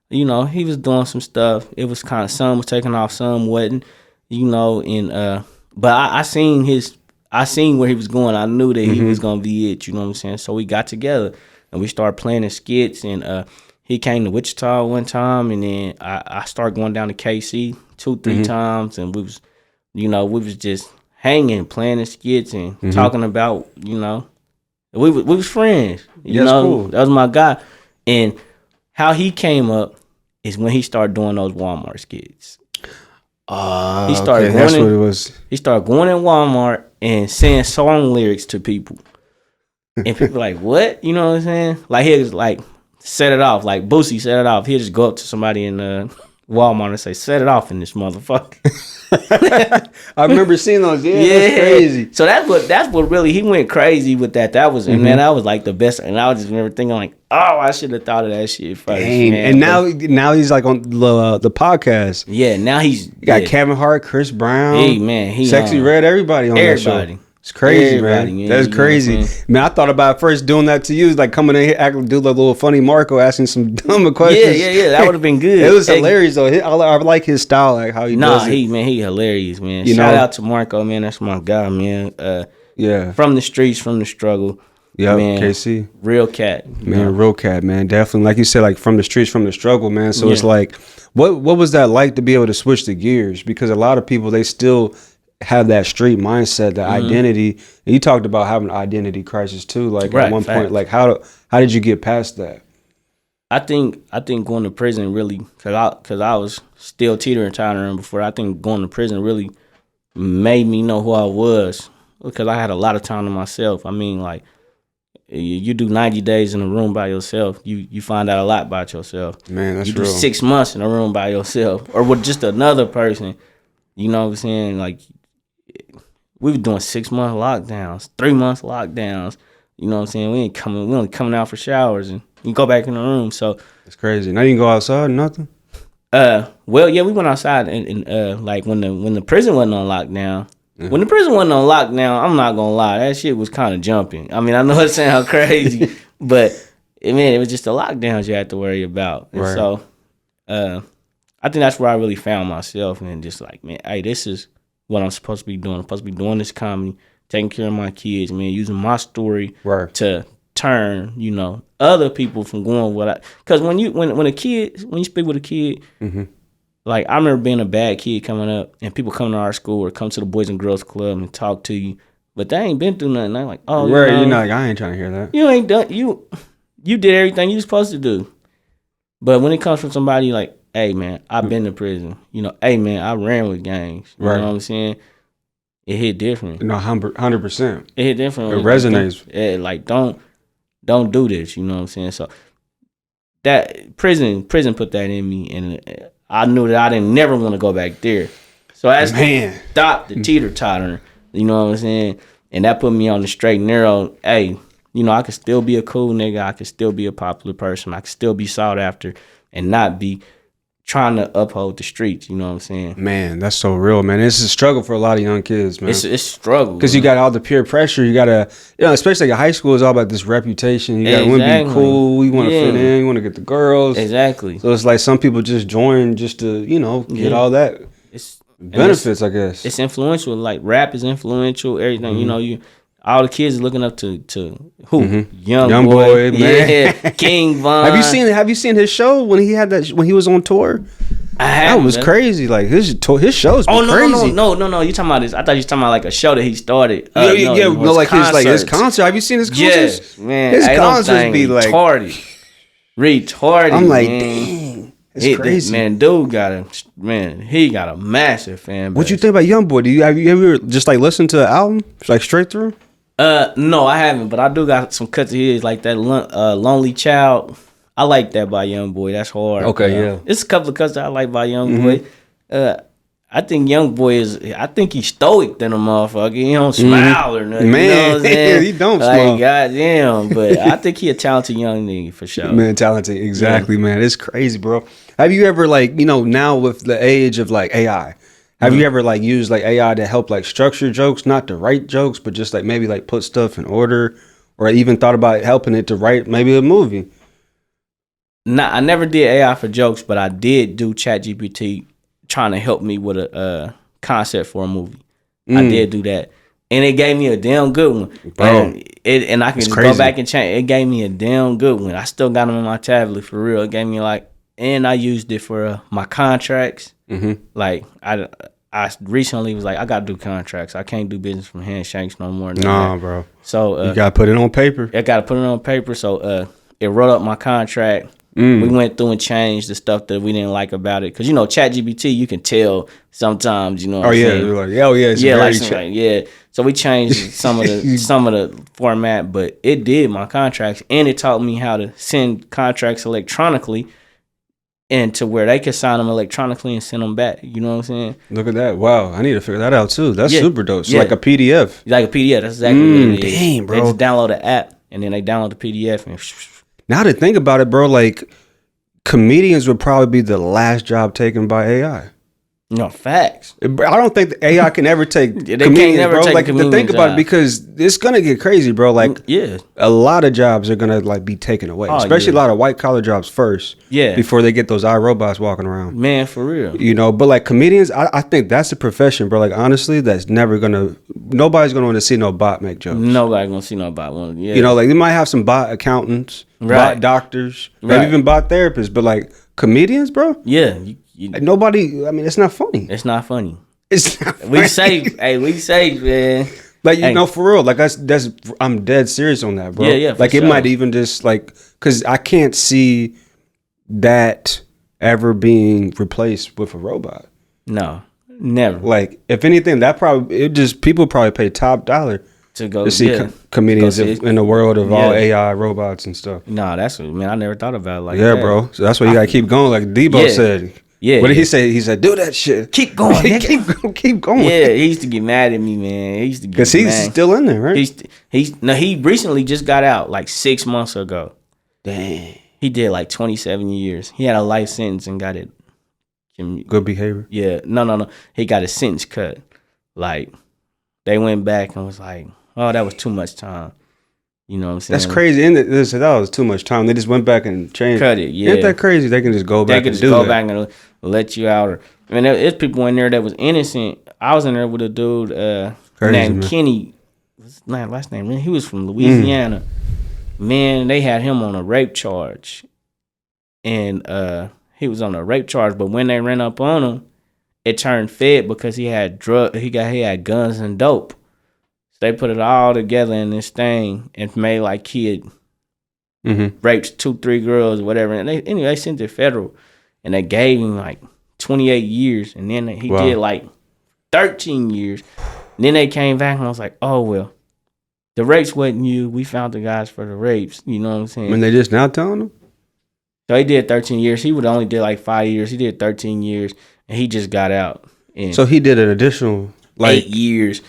some stuff. It was kind of, some was taking off, some wasn't, and but I seen where he was going. I knew that he was gonna be it, you know what I'm saying? So we got together and we started planning skits, and he came to Wichita one time, and then I started going down to KC 2-3 times, and we was just hanging, planning skits and talking about, we was friends. Cool. That was my guy. And how he came up is when he started doing those Walmart skits. He started going. That's what it was. He started going in Walmart and saying song lyrics to people, and people like, "What?" You know what I'm saying? Like, he was like, set it off, like Boosie set it off. He'd just go up to somebody in Walmart and say, "Set it off in this motherfucker." I remember seeing those. Yeah, that's crazy. So that's what really, he went crazy with that. That was, and man, that was like the best. And I was just remember thinking like, oh, I should have thought of that shit first. Dang. Man. And now he's like on the podcast. Yeah, now he's got Kevin Hart, Chris Brown. Hey man, he Sexy Red, everybody on that show. It's crazy, man. That's crazy. Man, I thought about first doing that to you, like coming in here, do the little funny Marco, asking some dumb questions. Yeah. That would have been good. It was hilarious though. I like his style, like how he does it. He hilarious, man. Shout out to Marco, man. That's my guy, man. From the streets, from the struggle. Yeah, man, KC. Real cat. Man, real cat, man. Definitely. Like you said, like from the streets, from the struggle, man. So it's like, what was that like to be able to switch the gears? Because a lot of people, they still have that street mindset, that identity. And you talked about having an identity crisis too. Like at one point, like how did you get past that? I think going to prison really, cause I was still teetering before. I think going to prison really made me know who I was, because I had a lot of time to myself. I mean, like, you do 90 days in a room by yourself, you find out a lot about yourself. Man, that's real. You do 6 months in a room by yourself or with just another person. You know what I'm saying? Like, we were doing 6-month lockdowns, 3 months lockdowns. You know what I'm saying? We only coming out for showers and you go back in the room. So it's crazy. Now you can go outside, nothing. Well, yeah, we went outside and like when the prison wasn't on lockdown. When the prison wasn't on lockdown, I'm not gonna lie, that shit was kind of jumping. I mean, I know it sounds crazy, but it was just the lockdowns you had to worry about. And so, I think that's where I really found myself, and just like, man, hey, this is what I'm supposed to be doing. I'm supposed to be doing this comedy, taking care of my kids, man, using my story to turn, other people from going because when you speak with a kid. Like, I remember being a bad kid coming up and people coming to our school or come to the Boys and Girls Club and talk to you, but they ain't been through nothing. They're like, oh, you're not like, I ain't trying to hear that. You ain't done, you did everything you was supposed to do. But when it comes from somebody like, hey, man, I've been to prison. Hey, man, I ran with gangs. You know what I'm saying? It hit different. No, 100%. It hit different. It resonates. Like, don't do this. You know what I'm saying? So that prison put that in me, and I knew that I didn't never want to go back there. So I stopped the teeter-tottering, you know what I'm saying? And that put me on the straight and narrow. Hey, I could still be a cool nigga. I could still be a popular person. I could still be sought after and not be trying to uphold the streets, you know what I'm saying? Man, that's so real, man. It's a struggle for a lot of young kids, man. It's a struggle. Because you got all the peer pressure. You got to, especially like high school is all about this reputation. You got to want to be cool. You want to fit in. You want to get the girls. Exactly. So it's like some people just join just to, get all that benefits, I guess. It's influential. Like, rap is influential. Everything, all the kids looking up to who? Young Boy, man. Yeah, King Von. Have you seen his show when he was on tour? That was crazy. Like his show's been crazy. No. You talking about this? I thought you was talking about like a show that he started. His concert. Have you seen his concerts? Yes, man. His concerts be like retarded. I'm like, man. dang, it's crazy. Man, dude he got a massive fan base. What you think about YoungBoy? Have you ever just like listened to the album like straight through? No, I haven't, but I do got some cuts of his like that Lonely Child. I like that by YoungBoy. That's hard. Okay, yeah. It's a couple of cuts that I like by YoungBoy. I think YoungBoy I think he's stoic than a motherfucker. He don't smile or nothing. Man, you know what I'm saying? he don't like, smile. Goddamn, but I think he a talented young nigga for sure. Man, talented. Exactly, man. It's crazy, bro. Have you ever like, now with the age of like AI, have you ever like used like AI to help like structure jokes, not to write jokes, but just like maybe like put stuff in order, or even thought about helping it to write maybe a movie? Nah, I never did AI for jokes, but I did do ChatGPT trying to help me with a concept for a movie. I did do that, and it gave me a damn good one, bro. And I can go back and change. It gave me a damn good one. I still got them on my tablet for real. It gave me like, and I used it for my contracts. Like I recently was like, I gotta do contracts. I can't do business from handshakes no more. Nah, bro. So you gotta put it on paper. I gotta put it on paper. So it wrote up my contract. We went through and changed the stuff that we didn't like about it, because ChatGPT, you can tell sometimes. Oh yeah, yeah. So we changed some of the format, but it did my contracts, and it taught me how to send contracts electronically, and to where they could sign them electronically and send them back. You know what I'm saying? Look at that! Wow, I need to figure that out too. That's super dope. So like a PDF, like a PDF. That's exactly what it is. Damn, bro. They just download the app, and then they download the PDF and. Now to think about it, bro, like comedians would probably be the last job taken by AI. No, facts. I don't think the AI can ever take they comedians, can't never bro. take Like to think about it, because it's gonna get crazy, bro. Like a lot of jobs are gonna like be taken away, especially a lot of white collar jobs first. Yeah, before they get those iRobots walking around. Man, for real. But like comedians, I think that's a profession, bro. Like honestly, that's never nobody's gonna want to see no bot make jokes. Nobody's gonna see no bot one. Yeah. Like they might have some bot accountants, bot doctors, maybe even bot therapists, but like comedians, bro. Yeah. Like nobody. I mean, it's not funny. It's not funny. It's not funny. We safe, man. Like for real. Like that's I'm dead serious on that, bro. Yeah. Like it might even just like, because I can't see that ever being replaced with a robot. No, never. Like if anything, people probably pay top dollar to see comedians in the world of all AI robots and stuff. Nah, I never thought about it like that. Yeah, bro. So that's why you gotta keep going. Like Debo said. Yeah. What did he say? He said, "Do that shit. Keep going. keep going." Yeah, he used to get mad at me, man. He used to get because he's still in there, right? He recently just got out like 6 months ago. Dang. He did like 27 years. He had a life sentence and got it. Good behavior. Yeah. No. He got his sentence cut. Like they went back and was like, "Oh, that was too much time." You know what I'm saying? That's crazy. And they said that was too much time. They just went back and changed. Cut it. Yeah. Isn't that crazy? They can just go back. They can just go back and let you out. There's people in there that was innocent. I was in there with a dude named Kenny. What's his last name? He was from Louisiana. Man, they had him on a rape charge, and he was on a rape charge. But when they ran up on him, it turned fed because he had He had guns and dope. They put it all together in this thing and made like kid raped 2-3 girls, whatever. And they sent it federal, and they gave him like 28 years, and then he did like 13 years. And then they came back, and I was like, oh well, the rapes wasn't you. We found the guys for the rapes. You know what I'm saying? When they just now telling them. So he did 13 years. He would only did like 5 years. He did 13 years, and he just got out. And so he did an additional 8 years.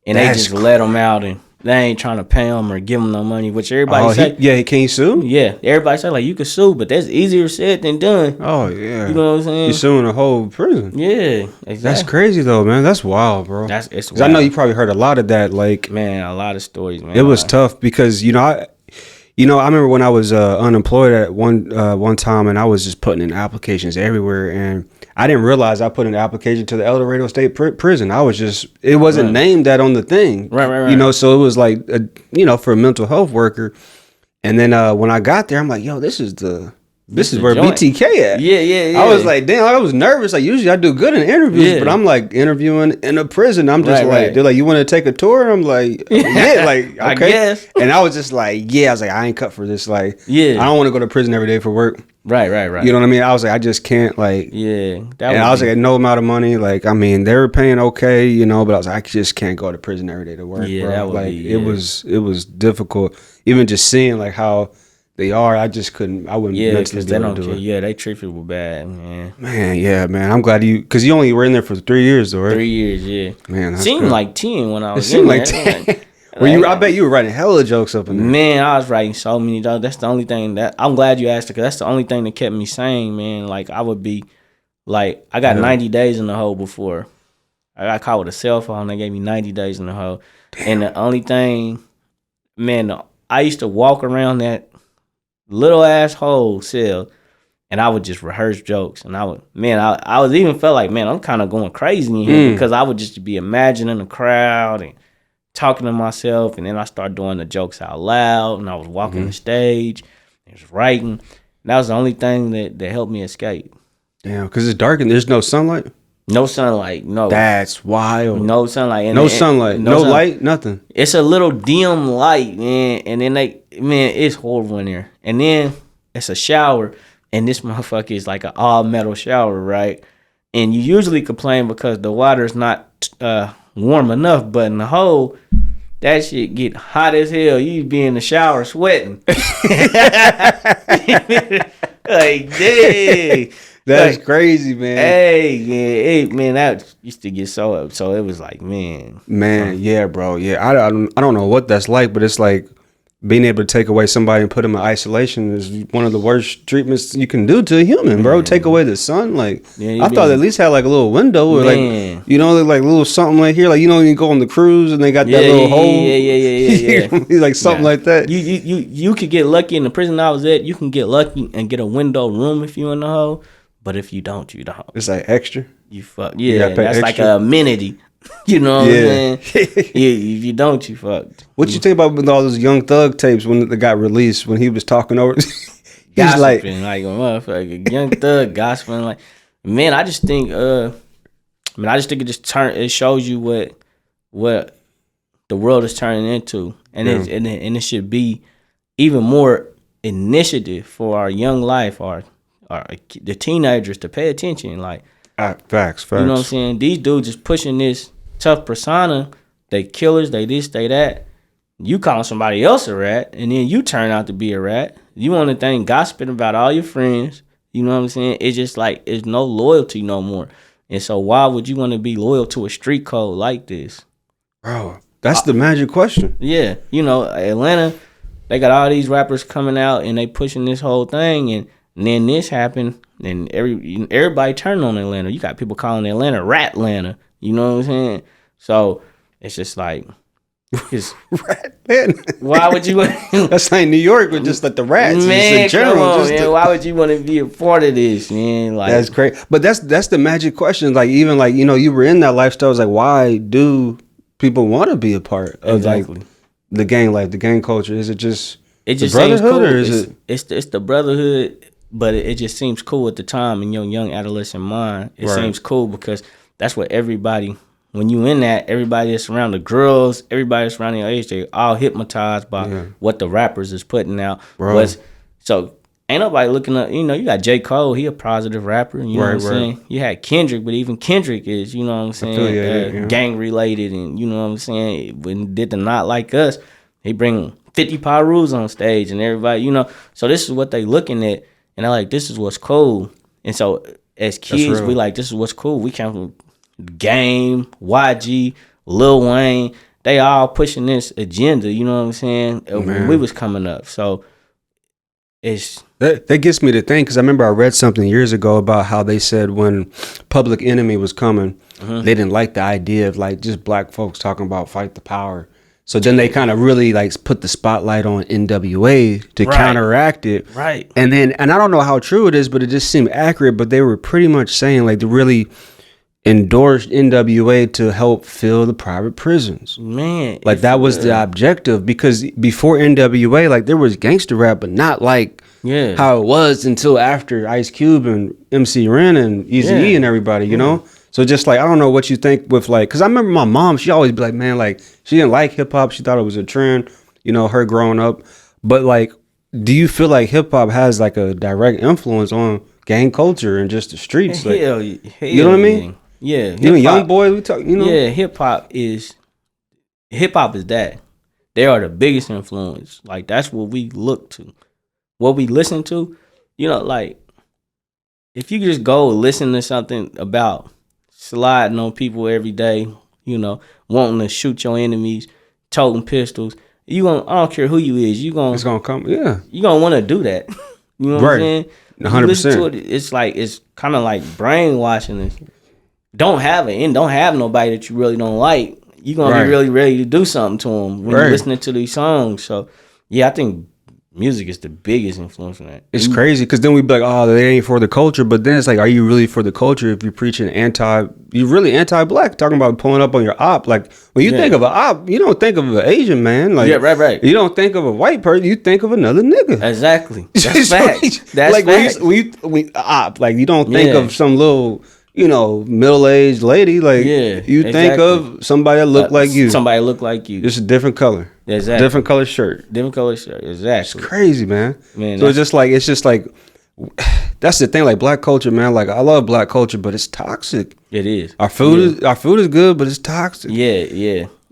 And they just let him out, and they ain't trying to pay him or give him no money, which everybody say. Can you sue? Yeah, everybody say like you can sue, but that's easier said than done. Oh yeah, you know what I'm saying? You're suing a whole prison. Yeah, exactly. That's crazy though, man. That's wild, bro. It's wild. I know you probably heard a lot of that. Like, man, a lot of stories, man. It was tough because You know, I remember when I was unemployed at one time, and I was just putting in applications everywhere, and I didn't realize I put in an application to the El Dorado State Prison. I was just, it wasn't named that on the thing. Right. You know, so it was like, for a mental health worker. And then when I got there, I'm like, yo, this is where joint. BTK at. Yeah. I was like, damn, I was nervous. Like, usually I do good in interviews, but I'm like interviewing in a prison. I'm just they're like, you want to take a tour? I'm like, yeah, like, okay. I guess. And I was just like, I was like, I ain't cut for this. Like, I don't want to go to prison every day for work. Right. You know what I mean? I was like, I just can't, like, and I was like, no amount of money. Like, I mean, they were paying okay, you know, but I was like, I just can't go to prison every day to work. Yeah, bro. that would like, be, it was difficult. Even just seeing like how they are, I just couldn't. I wouldn't. Because they don't care. Yeah, they treat people bad, man. Man. I'm glad because you only were in there for 3 years, though, right? 3 years, yeah. Man, that's seemed good. like 10 when I was. It seemed like 10. I bet you were writing hella jokes up in there. Man, I was writing so many jokes. That's the only thing that I'm glad you asked it, because that's the only thing that kept me sane, man. Like, I would be like, I got 90 days in the hole before. I got caught with a cell phone. They gave me 90 days in the hole. Damn. And the only thing, man, I used to walk around that little ass hole cell, and I would just rehearse jokes. And I was even felt like, man, I'm kind of going crazy in here because I would just be imagining the crowd and talking to myself, and then I started doing the jokes out loud, and I was walking the stage, and was writing. And that was the only thing that helped me escape. Damn, because it's dark and there's no sunlight? No sunlight, no. That's wild. No sunlight. No sunlight, no light, nothing. It's a little dim light, man, and then it's horrible in there. And then it's a shower, and this motherfucker is like an all-metal shower, right? And you usually complain because the water is not warm enough, but in the hole, that shit get hot as hell. You be in the shower sweating. Like, dang. That's crazy, man. Hey, man, that used to get so up. So it was like, man, yeah, bro, yeah. I don't know what that's like, but it's like being able to take away somebody and put them in isolation is one of the worst treatments you can do to a human, bro. Take away the sun, like I thought they at least had like a little window or like like little something like here, like you can go on the cruise and they got that little hole, like something like that. You could get lucky in the prison I was at. You can get lucky and get a window room if you in the hole. But if you don't, you don't. It's like extra. You fuck. Yeah, that's extra. Like an amenity. You know what I'm saying? If you don't, you fucked. What you think about with all those Young Thug tapes when they got released, when he was talking over? He's like a motherfucker. Young Thug gossiping. Like, man, I just think it just it shows you what the world is turning into. And it should be even more initiative for our young life, the teenagers to pay attention. Like, facts. You know what I'm saying? These dudes just pushing this tough persona. They killers, they this, they that. You calling somebody else a rat, and then you turn out to be a rat. You want to think gossiping about all your friends. You know what I'm saying? It's just like, it's no loyalty no more. And so why would you want to be loyal to a street code like this? Bro, that's the magic question. Yeah. Atlanta, they got all these rappers coming out, and they pushing this whole thing, and then this happened, and everybody turned on Atlanta. You got people calling Atlanta Rat-Lanta. You know what I'm saying? So it's just like, Rat-Lanta. Why would you want? That's like New York with just like the rats. Man, in general, come on, man. Why would you want to be a part of this, man? Like, that's crazy. But that's the magic question. Like, even like you were in that lifestyle. It's like, why do people want to be a part of like the gang life, the gang culture? Is it just the brotherhood, cool. Or is it's the brotherhood? But it just seems cool at the time in your young adolescent mind. It seems cool because that's what everybody, when you in that, everybody that's around the girls, everybody that's around your age, they all hypnotized by what the rappers is putting out. So ain't nobody looking up, you got J. Cole, he a positive rapper, you know what I'm saying? You had Kendrick, but even Kendrick is, you know what I'm saying, gang related, and you know what I'm saying, when did the Not Like Us, he bring 50 Pyrus on stage and everybody, so this is what they looking at. And they're like, this is what's cool. And so as kids, we like, this is what's cool. We came from Game, YG, Lil Wayne. They all pushing this agenda, you know what I'm saying? When we was coming up. So it's... That gets me to think, because I remember I read something years ago about how they said when Public Enemy was coming, they didn't like the idea of like just black folks talking about fight the power. So then they kind of really like put the spotlight on NWA to Right. counteract it. Right. And I don't know how true it is, but it just seemed accurate. But they were pretty much saying like they really endorsed NWA to help fill the private prisons. Man, Like that was the objective, because before NWA, like there was gangster rap, but not like Yeah. how it was until after Ice Cube and MC Ren and Eazy-E and everybody, you know? So just like, I don't know what you think with like, because I remember my mom, she always be like, man, like she didn't like hip hop. She thought it was a trend, you know, her growing up. But like, do you feel like hip hop has like a direct influence on gang culture and just the streets? Like, hell, you know what I mean? Yeah. Even young boys, we talk, you know? Yeah, hip hop is that. They are the biggest influence. Like that's what we look to. What we listen to, you know, like if you just go listen to something about sliding on people every day, you know, wanting to shoot your enemies, toting pistols, I don't care who you is, It's gonna come, yeah. you gonna want to do that. You know what Right. I'm saying? 100%. You listen to it, it's kind of like brainwashing. Don't have nobody that you really don't like. You're gonna Right. be really ready to do something to them when Right. you're listening to these songs. So yeah, I think music is the biggest influence on that. It's crazy because then we be like, oh, they ain't for the culture. But then it's like, are you really for the culture if you're preaching you're really anti-black, talking about pulling up on your op? Like when you think of an op, you don't think of an Asian man. Like, Yeah, right. You don't think of a white person, you think of another nigga. Exactly. That's fact. That's like fact. we op, like you don't think Yeah. of some little, you know, middle-aged lady. Like you think exactly. of somebody that look like you. Somebody look like you. Just a different color. Exactly. Different color shirt. Different color shirt. It's Exactly. crazy, man. Man, So it's just like that's the thing. Like black culture, man. Like I love black culture, but it's toxic. It is. Our food is good, but it's toxic. Yeah.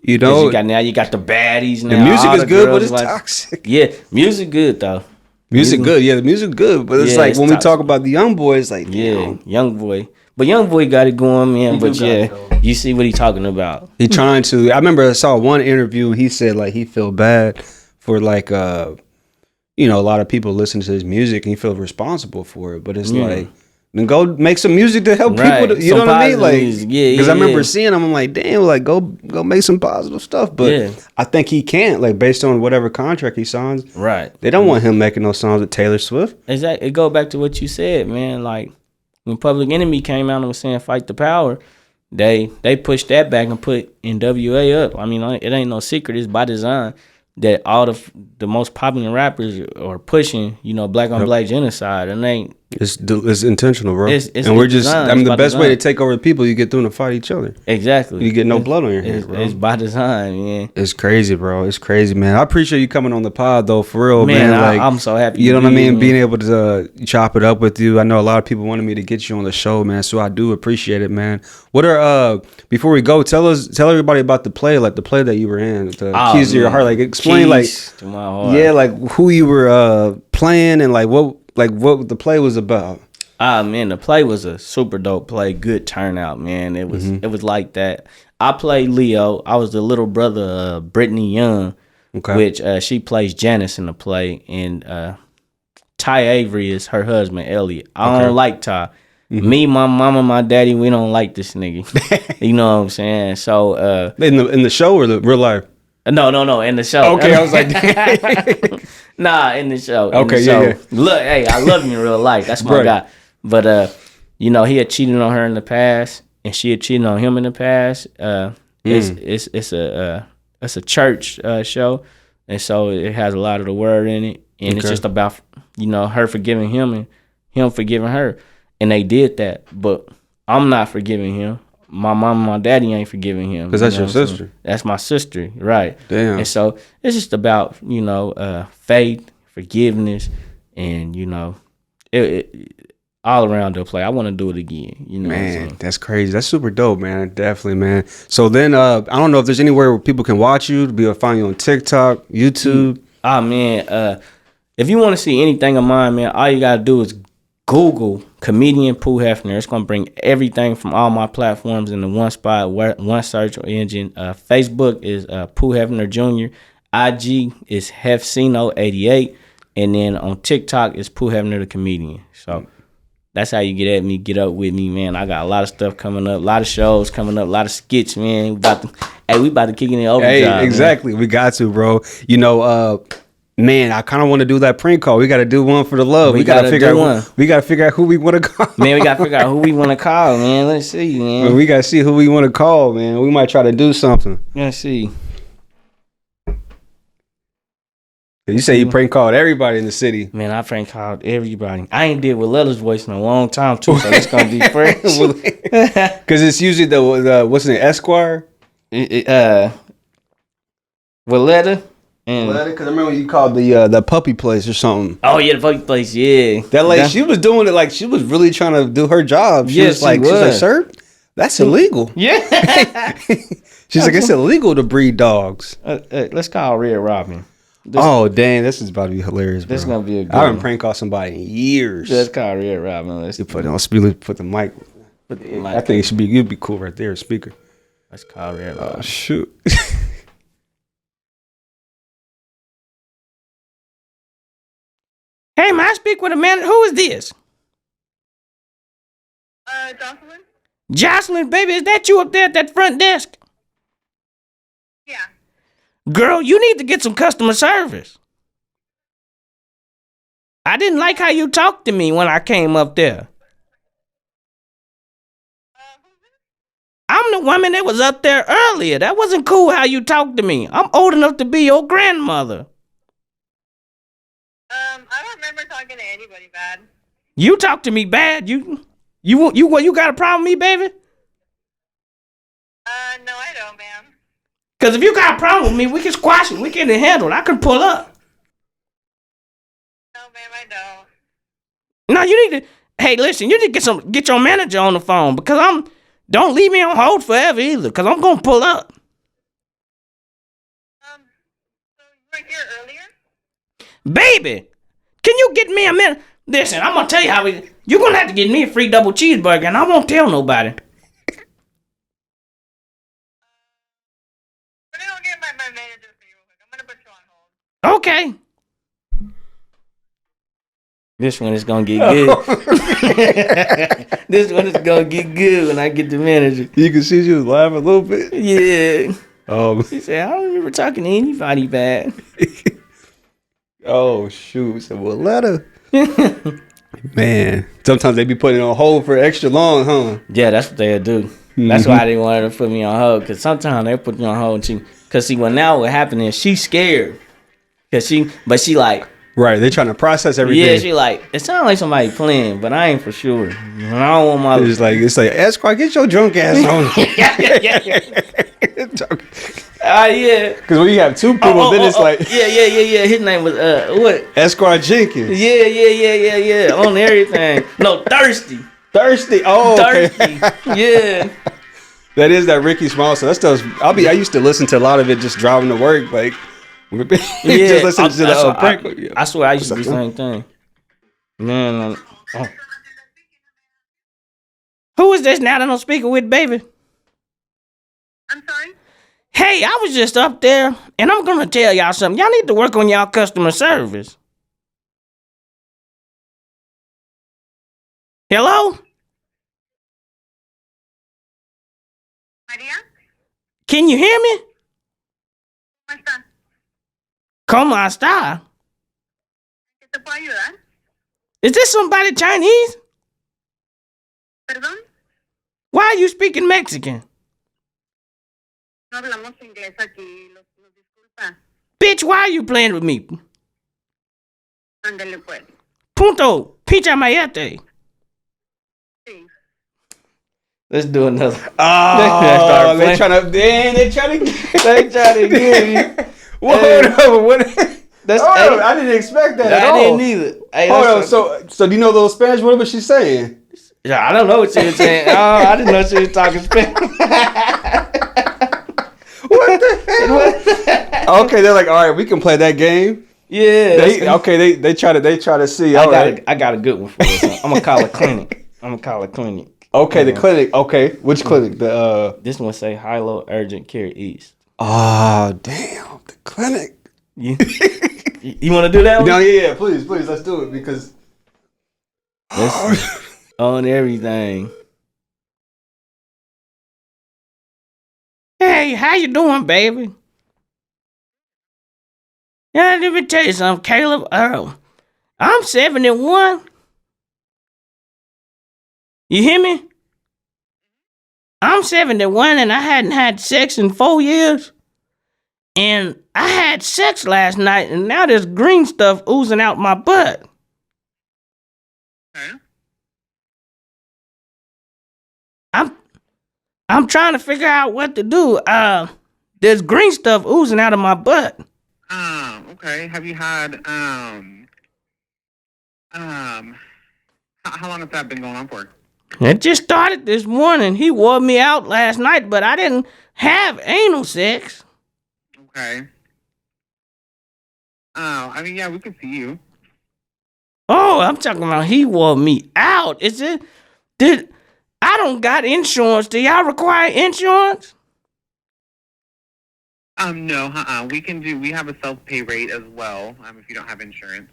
You 'Cause know, you got the baddies now. the music all is the good, but girls it's like- toxic. Yeah, music good though. Music good, yeah. The music good, but it's Yeah, like it's when we toxic. talk about the young boys, like Yeah, damn, young boy. But young boy got it going, man. He But do got yeah, it, though. you see what he talking about. he trying to. I remember I saw one interview. He said like he feel bad for like you know, a lot of people listen to his music and he feels responsible for it. But it's like, then go make some music to help Right. people. You Some know what I mean? positive Like, music. Yeah, because I remember yeah. seeing him. I'm like, damn, like go make some positive stuff. But Yeah. I think he can't, like, based on whatever contract he signs. Right. They don't want him making those songs with Taylor Swift. Exactly. It go back to what you said, man. Like when Public Enemy came out and was saying "Fight the Power," they pushed that back and put NWA up. I mean, it ain't no secret. It's by design that all the most popular rappers are pushing, you know, black on black genocide, and they It's intentional, bro. It's and we're just, design. I mean, It's the by best way to design. take over the people, you get them to fight each other. exactly You get no blood on your hands, bro. It's by design, man. It's crazy, bro. It's crazy, man. I appreciate you coming on the pod, though, for real, man. Man, Like, I'm so happy. you know to what I be mean? here, man. Being able to chop it up with you. I know a lot of people wanted me to get you on the show, man. So I do appreciate it, man. What are before we go, tell everybody about the play, like the play that you were in, the Oh, Keys to Your man. Heart. Like explain, Keys to my heart. yeah, like who you were playing and like what the play was about. Ah, man, the play was a super dope play. Good turnout, man. It was Mm-hmm. it was like that. I played Leo. I was the little brother of Brittany Young, Okay. which she plays Janice in the play, and Ty Avery is her husband, Elliot. I don't like Ty. Mm-hmm. Me, my mama, my daddy, we don't like this nigga. You know what I'm saying? So In the show or the real life? no, in the show. Okay, I was like, nah, in the show. Okay, in the show. yeah. Look, hey, I love you in real life. That's my Right. guy. But you know, he had cheated on her in the past, and she had cheated on him in the past. It's a church show, and so it has a lot of the word in it, and it's Okay. just about, you know, her forgiving him and him forgiving her, and they did that. But I'm not forgiving him. My mom and my daddy ain't forgiving him. Because you that's know your what I'm sister. saying? That's my sister, right? Damn. And so it's just about, you know, faith, forgiveness, and, you know, it all around the play. I want to do it again. You know what I'm Man, saying? that's crazy. That's super dope, man. Definitely, man. So then, I don't know if there's anywhere where people can watch you, to be able to find you on TikTok, YouTube. Ah, man, if you want to see anything of mine, man, all you got to do is Google comedian Pooh Hefner. It's going to bring everything from all my platforms into one spot, one search engine. Facebook is Pooh Hefner Jr. IG is Hefcino88. And then on TikTok is Pooh Hefner the comedian. So That's how you get at me, get up with me, man. I got a lot of stuff coming up, a lot of shows coming up, a lot of skits, man. We about to kick it in overdrive. Hey, exactly. Man. We got to, bro. You know, man, I kind of want to do that prank call. We got to do one for the love. We got to figure out one. We got to figure out who we want to call. Man, we got to figure out who we want to call, man. Let's see, man. We got to see who we want to call, man. We might try to do something. Let's see. You say you prank called everybody in the city. Man, I prank called everybody. I ain't did with Lella's voice in a long time, too, so it's going to be fresh. Because it's usually the what's the name, Esquire? Valletta. Because I remember you called the puppy place or something. Oh, yeah, the puppy place, yeah. That lady, she was doing it like she was really trying to do her job. She was like, sir, that's illegal. Yeah. She's like, it's illegal to breed dogs. Let's call Red Robin. Dang, this is about to be hilarious, bro. This is going to be a good I haven't prank called somebody in years. Let's call Red Robin. Let's put the mic. I think you'd be cool right there, speaker. Let's call Red Robin. Oh, shoot. Hey, may I speak with a man? Who is this? Jocelyn? Jocelyn, baby, is that you up there at that front desk? Yeah. Girl, you need to get some customer service. I didn't like how you talked to me when I came up there. I'm the woman that was up there earlier. That wasn't cool how you talked to me. I'm old enough to be your grandmother. I don't remember talking to anybody bad. You talk to me bad. You got a problem with me, baby? No, I don't, ma'am. Because if you got a problem with me, we can squash it. We can handle it. I can pull up. No, ma'am, I don't. No, you need to. Hey, listen, you need to get your manager on the phone because don't leave me on hold forever either because I'm going to pull up. So you were here earlier? Baby, can you get me a minute? Listen, I'm going to tell you how you're going to have to get me a free double cheeseburger and I won't tell nobody. My manager for you real quick. I'm gonna put you on hold. Okay. This one is gonna get good. This one is gonna get good when I get the manager. You can see she was laughing a little bit. Yeah. She said, I don't remember talking to anybody bad. Oh shoot. So well let her. Man. Sometimes they be putting on hold for extra long, huh? Yeah, that's what they'll do. That's why I didn't want her to put me on hold. Cause sometimes they put me on hold and cause see what happened is she's scared. But she like right, they trying to process everything. Yeah, she like it sounds like somebody playing, but I ain't for sure. I don't want my it's like Esquire, get your drunk ass on. yeah. Yeah. Cause when you have two people, then it's like yeah. His name was what? Esquire Jenkins. Yeah. On everything. No, thirsty. Oh, okay. Thirsty. Yeah. That is that Ricky Small. So that stuff. I used to listen to a lot of it just driving to work, like just listen to the prank. I swear I used to do the same thing. Man, who is this now that I'm speaking with, baby? I'm sorry? Hey, I was just up there, and I'm gonna tell y'all something. Y'all need to work on y'all customer service. Hello? Maria? Can you hear me? ¿Cómo está? ¿Cómo está? ¿Qué te puedo ayudar? Is this somebody Chinese? ¿Perdón? Why are you speaking Mexican? No hablamos inglés aquí. Los disculpa. Bitch, why are you playing with me? Ándale, pues. Punto. Picha mayete. Sí. Let's do another. Oh, they trying to get me. What? I didn't expect that at all. I didn't either. Hey, hold on. So do you know those Spanish? What was she saying? Yeah, I don't know what she was saying. Oh, I didn't know she was talking Spanish. What the hell? Okay, they're like, all right, we can play that game. Yeah. They try to see. I got a good one for you. So I'm gonna call a clinic. Okay, the clinic. Okay, which clinic? This one say High-Low Urgent Care East. Oh, damn, the clinic. You want to do that one? No, yeah, please, let's do it because. On everything. Hey, how you doing, baby? Yeah, let me tell you something, Caleb. I'm 71. You hear me? I'm 71 and I hadn't had sex in 4 years. And I had sex last night and now there's green stuff oozing out my butt. Okay. I'm trying to figure out what to do. There's green stuff oozing out of my butt. Okay. Have you had, how long has that been going on for? It just started this morning. He wore me out last night, but I didn't have anal sex. Okay. I mean, yeah, we can see you. Oh, I'm talking about he wore me out. I don't got insurance. Do y'all require insurance? No, we have a self-pay rate as well, if you don't have insurance.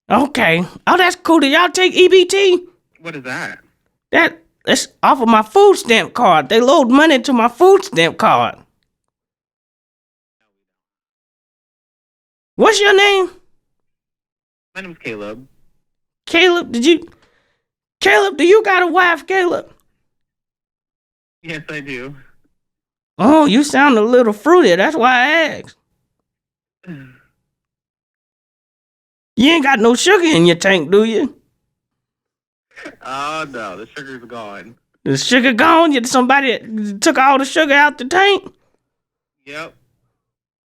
Okay. Oh, that's cool. Do y'all take EBT? What is that? That's off of my food stamp card. They load money to my food stamp card. What's your name? My name's Caleb. Caleb, do you got a wife, Caleb? Yes, I do. Oh, you sound a little fruity. That's why I asked. You ain't got no sugar in your tank, do you? Oh, no, the sugar's gone. The sugar gone? Somebody took all the sugar out the tank? Yep.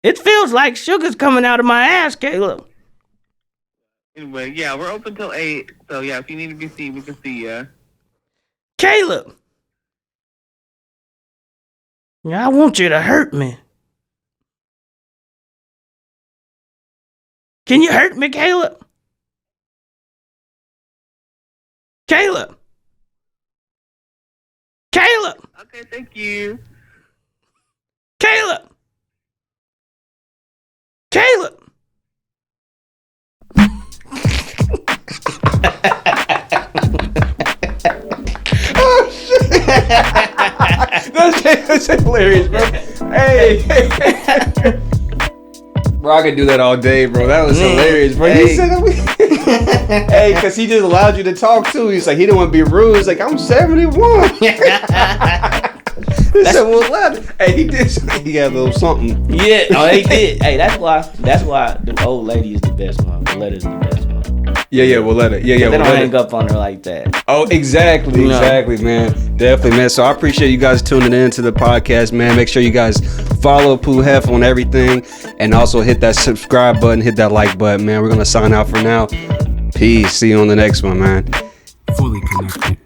It feels like sugar's coming out of my ass, Caleb. Anyway, yeah, we're open till 8, so yeah, if you need to be seen, we can see you. Caleb! Yeah, I want you to hurt me. Can you hurt me, Caleb? Caleb! Caleb! Okay, thank you. Caleb! Caleb! Oh shit! That's hilarious, bro. Hey, bro, I could do that all day, bro. That was hilarious, bro. Hey. He said that hey, because he just allowed you to talk too. He's like, he didn't want to be rude. He's like, I'm 71. He said, well, hey, he did. He got a little something. Yeah, oh, he did. Hey, that's why the old lady is the best one. Valetta's the best one. Yeah, we'll let it. Yeah, They we'll don't let hang it. up on her like that. Oh, exactly, man. Definitely, man. So I appreciate you guys tuning in to the podcast, man. Make sure you guys follow Pooh Hef on everything, and also hit that subscribe button, hit that like button, man. We're gonna sign out for now. Peace. See you on the next one, man. Fully connected.